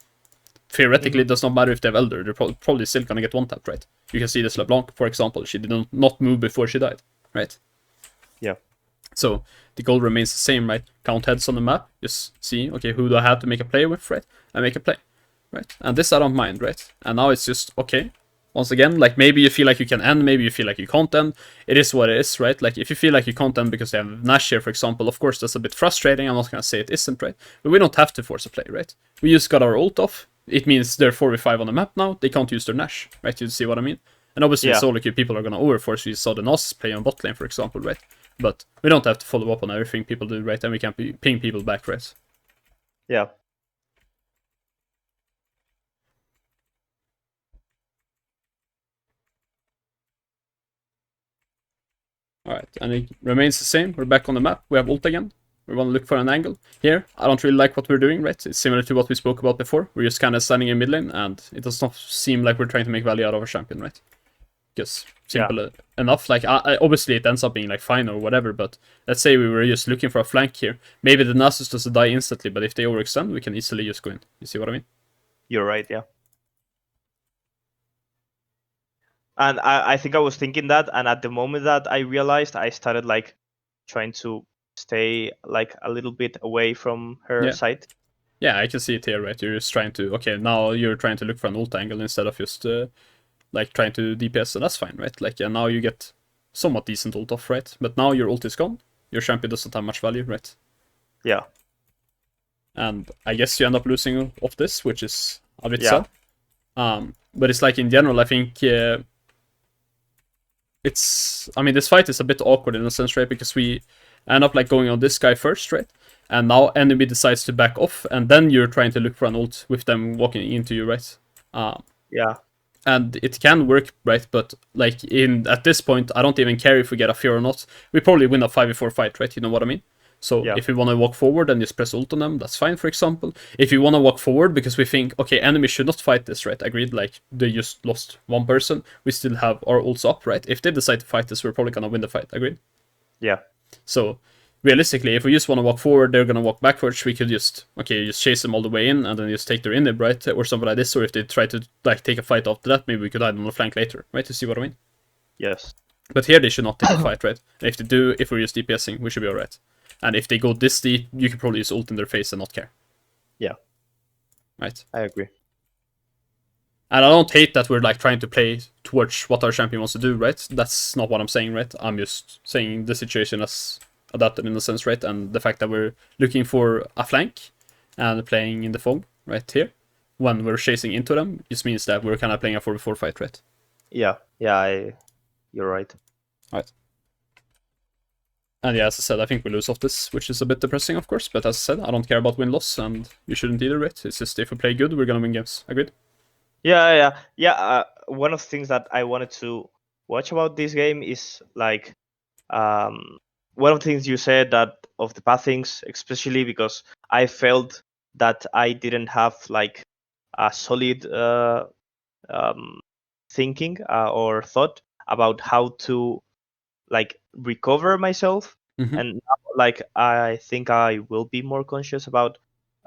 Theoretically, it does not matter if they have Elder. They're probably still gonna get one-tapped, right? You can see this LeBlanc, for example. She did not move before she died, right? yeah, So, the goal remains the same, right? Count heads on the map. Just see, okay, who do I have to make a play with, right? And make a play, right? And this I don't mind, right? And now it's just, okay, once again, like maybe you feel like you can end, maybe you feel like you can't end. It is what it is, right? Like if you feel like you can't end because they have Nash here, for example, of course that's a bit frustrating. I'm not gonna say it isn't, right? But we don't have to force a play, right? We just got our ult off. It means they're 4v5 on the map now. They can't use their Nash, right? You see what I mean? And obviously yeah, solo queue people are gonna overforce. We saw the Nasus play on bot lane, for example, right? But we don't have to follow up on everything people do, right? And we can't ping people back, right? yeah. Alright, and it remains the same. We're back on the map. We have ult again. We want to look for an angle. Here, I don't really like what we're doing, right? It's similar to what we spoke about before. We're just kind of standing in mid lane, and it does not seem like we're trying to make value out of our champion, right? Just simple enough. Like, obviously it ends up being like fine or whatever, but let's say we were just looking for a flank here. Maybe the Nasus doesn't die instantly, but if they overextend, we can easily just go in. You see what I mean? You're right, yeah. And I think I was thinking that, and at the moment that I realized, I started like trying to stay like a little bit away from her Yeah. side. Yeah, I can see it here, right? You're just trying to, okay, now you're trying to look for an ult angle instead of just, like, trying to DPS, so that's fine, right? Like, yeah, now you get somewhat decent ult off, right? But now your ult is gone. Your champion doesn't have much value, right? Yeah. And I guess you end up losing off this, which is a bit Yeah. sad. But it's like, in general, I think it's, I mean, this fight is a bit awkward in a sense, right? Because we end up like going on this guy first, right? And now enemy decides to back off, and then you're trying to look for an ult with them walking into you, right? Yeah. and it can work, right? But like at this point, I don't even care if we get a fear or not. We probably win a 5v4 fight, right? You know what I mean? So Yeah. if we want to walk forward and just press ult on them, that's fine, for example. If you want to walk forward because we think, okay, enemies should not fight this, right? Agreed, like they just lost one person, we still have our ults up, right? If they decide to fight this, we're probably going to win the fight, agreed? Yeah. So realistically, if we just want to walk forward, they're gonna walk backwards. We could just just chase them all the way in and then just take their inhib, right, or something like this. Or if they try to like take a fight after that, maybe we could hide on the flank later, right? You see what I mean? Yes. But here they should not take a fight, right? And if they do, if we're just DPSing, we should be alright. And if they go this deep, you can probably just ult in their face and not care. Yeah. Right. I agree. And I don't hate that we're like trying to play towards what our champion wants to do, right? That's not what I'm saying, right? I'm just saying the situation as adapted in a sense, right? And the fact that we're looking for a flank and playing in the fog right here when we're chasing into them just means that we're kind of playing a 4v4 fight, right? Yeah. Yeah. You're right. Right. And yeah, as I said, I think we lose off this, which is a bit depressing, of course. But as I said, I don't care about win-loss, and you shouldn't either, right? It's just if we play good, we're gonna win games. Agreed? Yeah. One of the things that I wanted to watch about this game is like um, one of the things you said that of the pathings, especially because I felt that I didn't have like a solid um, thinking or thought about how to like recover myself. Mm-hmm. And now, like I think I will be more conscious about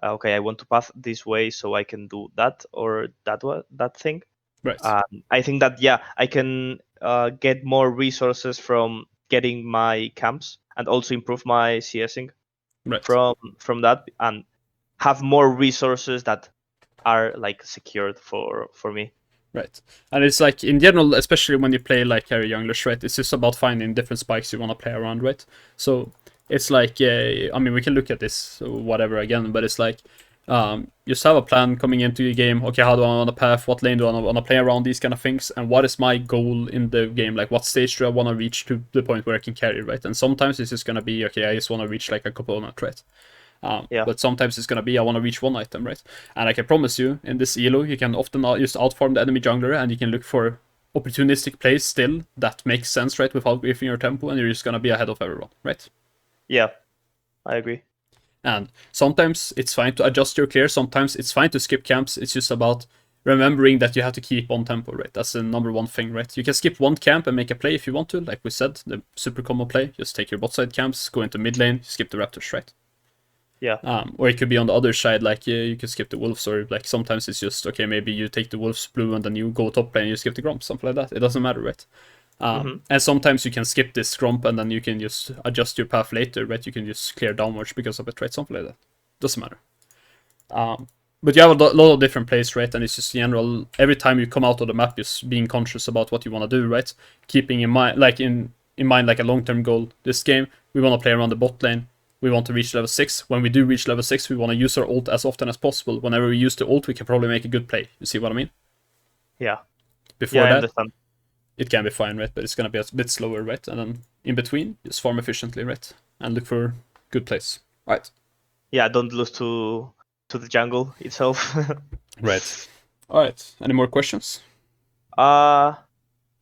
okay, I want to path this way so I can do that or that thing. Right. I think that yeah, I can get more resources from getting my camps and also improve my CSing Right. from that and have more resources that are like secured for me. Right. And it's like in general, especially when you play like carry junglers, right? It's just about finding different spikes you want to play around, right? So it's like, I mean, we can look at this whatever again, but it's like, just have a plan coming into the game. Okay, how do I want to path? What lane do I want to play around? These kind of things, and what is my goal in the game? Like, what stage do I want to reach to the point where I can carry, right? And sometimes it's just gonna be okay. I just want to reach like a component, right? Yeah. But sometimes it's gonna be I want to reach one item, right? And I can promise you, in this elo, you can often just outfarm the enemy jungler, and you can look for opportunistic plays still that makes sense, right? Without griefing your tempo, and you're just gonna be ahead of everyone, right? Yeah, I agree. And sometimes it's fine to adjust your clear. Sometimes it's fine to skip camps. It's just about remembering that you have to keep on tempo, right? That's the number one thing, right? You can skip one camp and make a play if you want to, like we said, the super combo play. Just take your bot side camps, go into mid lane, skip the Raptors, right? Yeah. Or it could be on the other side, like you could skip the wolves, or like sometimes it's just okay. Maybe you take the wolves blue and then you go top lane and you skip the grump, something like that. It doesn't matter, right? And sometimes you can skip this grump and then you can just adjust your path later, right? You can just clear downwards because of it, right? Something like that. Doesn't matter. But you have a lot of different plays, right? And it's just general. Every time you come out of the map, just being conscious about what you want to do, right? Keeping in mind, like in mind, like a long-term goal. This game, we want to play around the bot lane. We want to reach level 6. When we do reach level 6, we want to use our ult as often as possible. Whenever we use the ult, we can probably make a good play. You see what I mean? Yeah. Before I that, understand. it can be fine, right? But it's going to be a bit slower, right? And then in between, just farm efficiently, right? And look for good plays. Right. Yeah, don't lose to the jungle itself. Right. All right. Any more questions?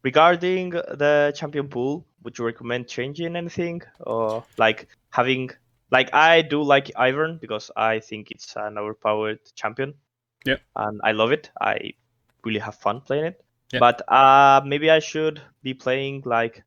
Regarding the champion pool, would you recommend changing anything or like having like I do like Ivern because I think it's an overpowered champion. Yeah. And I love it. I really have fun playing it. Yeah. But maybe I should be playing like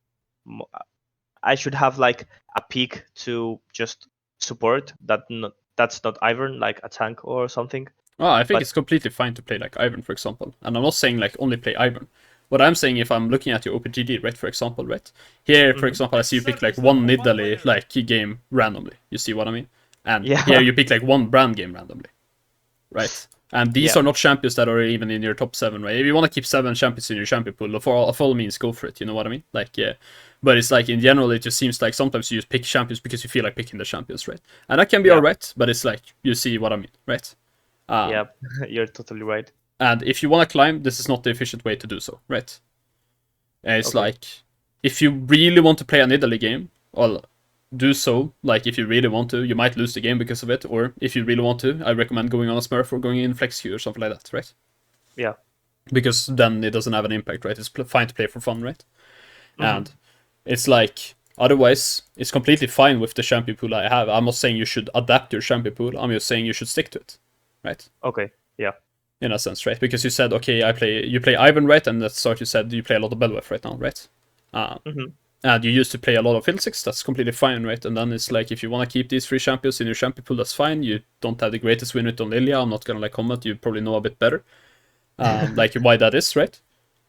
I should have like a pick to just support that's not Ivern like a tank or something. Oh, I think But it's completely fine to play like Ivan, for example. And I'm not saying like only play Ivan. What I'm saying, if I'm looking at your OPGD, right, for example, right? Here, for example, I see you pick like one Nidalee like game randomly. You see what I mean? And Yeah. here you pick like one brand game randomly. Right? And these Yeah. are not champions that are even in your top 7, right? If you want to keep 7 champions in your champion pool, of all means, go for it. You know what I mean? Like, yeah. But it's like, in general, it just seems like sometimes you just pick champions because you feel like picking the champions, right? And that can be Yeah. alright, but it's like, you see what I mean, right? Yeah, you're totally right. And if you want to climb, this is not the efficient way to do so, right? And it's Okay. like, if you really want to play an Italy game, well, do so. Like, if you really want to, you might lose the game because of it. Or if you really want to, I recommend going on a Smurf or going in Flex Q or something like that, right? Yeah. because then it doesn't have an impact, right? It's fine to play for fun, right? Mm-hmm. And it's like otherwise it's completely fine with the champion pool I have. I'm not saying you should adapt your champion pool. I'm just saying you should stick to it, right? Okay. Yeah. In a sense, right? Because you said, okay, you play Ivan, right? And at the start you said you play a lot of Belweth right now, right? Mm-hmm. And you used to play a lot of Fiddlesticks, that's completely fine, right? And then it's like, if you want to keep these 3 champions in your champion pool, that's fine. You don't have the greatest win rate on Lilia. I'm not gonna like comment. You probably know a bit better, like why that is, right?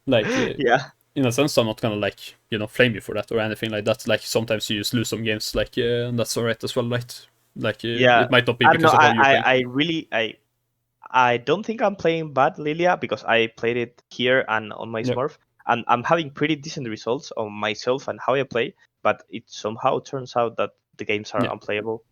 Like Yeah. in a sense, I'm not gonna like flame you for that or anything like that. Like sometimes you just lose some games, like and that's alright as well, right? Like Yeah. it might not be I don't know. because of how you're playing. I really I don't think I'm playing bad Lilia because I played it here and on my Yeah, Smurf, and I'm having pretty decent results on myself and how I play. But it somehow turns out that the games are yeah. unplayable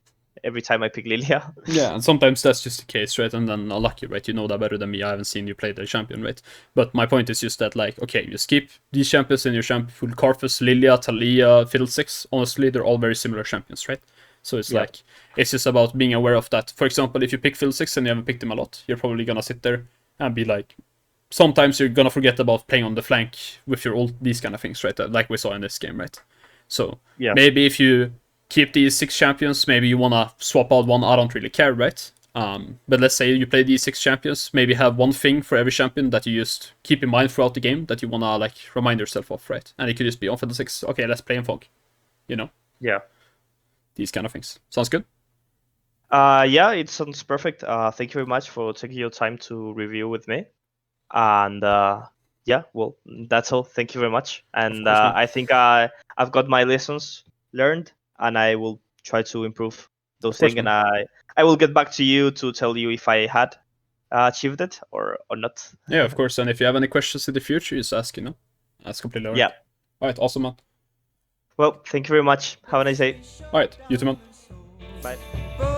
every time I pick Lilia. Yeah, and sometimes that's just the case, right? And then unlucky, right? You know that better than me. I haven't seen you play the champion, right? But my point is just that, like, okay, you keep these champions in your champion pool. Karthus, Lilia, Talia, Fiddlesticks. Honestly, they're all very similar champions, right? So it's Yeah. like, it's just about being aware of that. For example, if you pick Fiddlesticks and you haven't picked him a lot, you're probably gonna sit there and be like, sometimes you're gonna forget about playing on the flank with your ult, these kind of things, right? Like we saw in this game, right? So Yeah. maybe if you keep these 6 champions, maybe you wanna swap out one. I don't really care, right? But let's say you play these 6 champions, maybe have one thing for every champion that you just keep in mind throughout the game that you wanna like remind yourself of, right? And it could just be on for the 6. Okay, let's play in fog. Yeah. These kind of things. Sounds good. Yeah, it sounds perfect. Thank you very much for taking your time to review with me. And yeah, well, that's all. Thank you very much. Of And course, man. I think I've got my lessons learned, and I will try to improve Of those course, things. And man. I will get back to you to tell you if I had achieved it or not. Yeah, of course. And if you have any questions in the future, just ask. That's completely Yeah. alright. Alright, awesome, man. Well, thank you very much. Have a nice day. Alright, you too, man. Bye.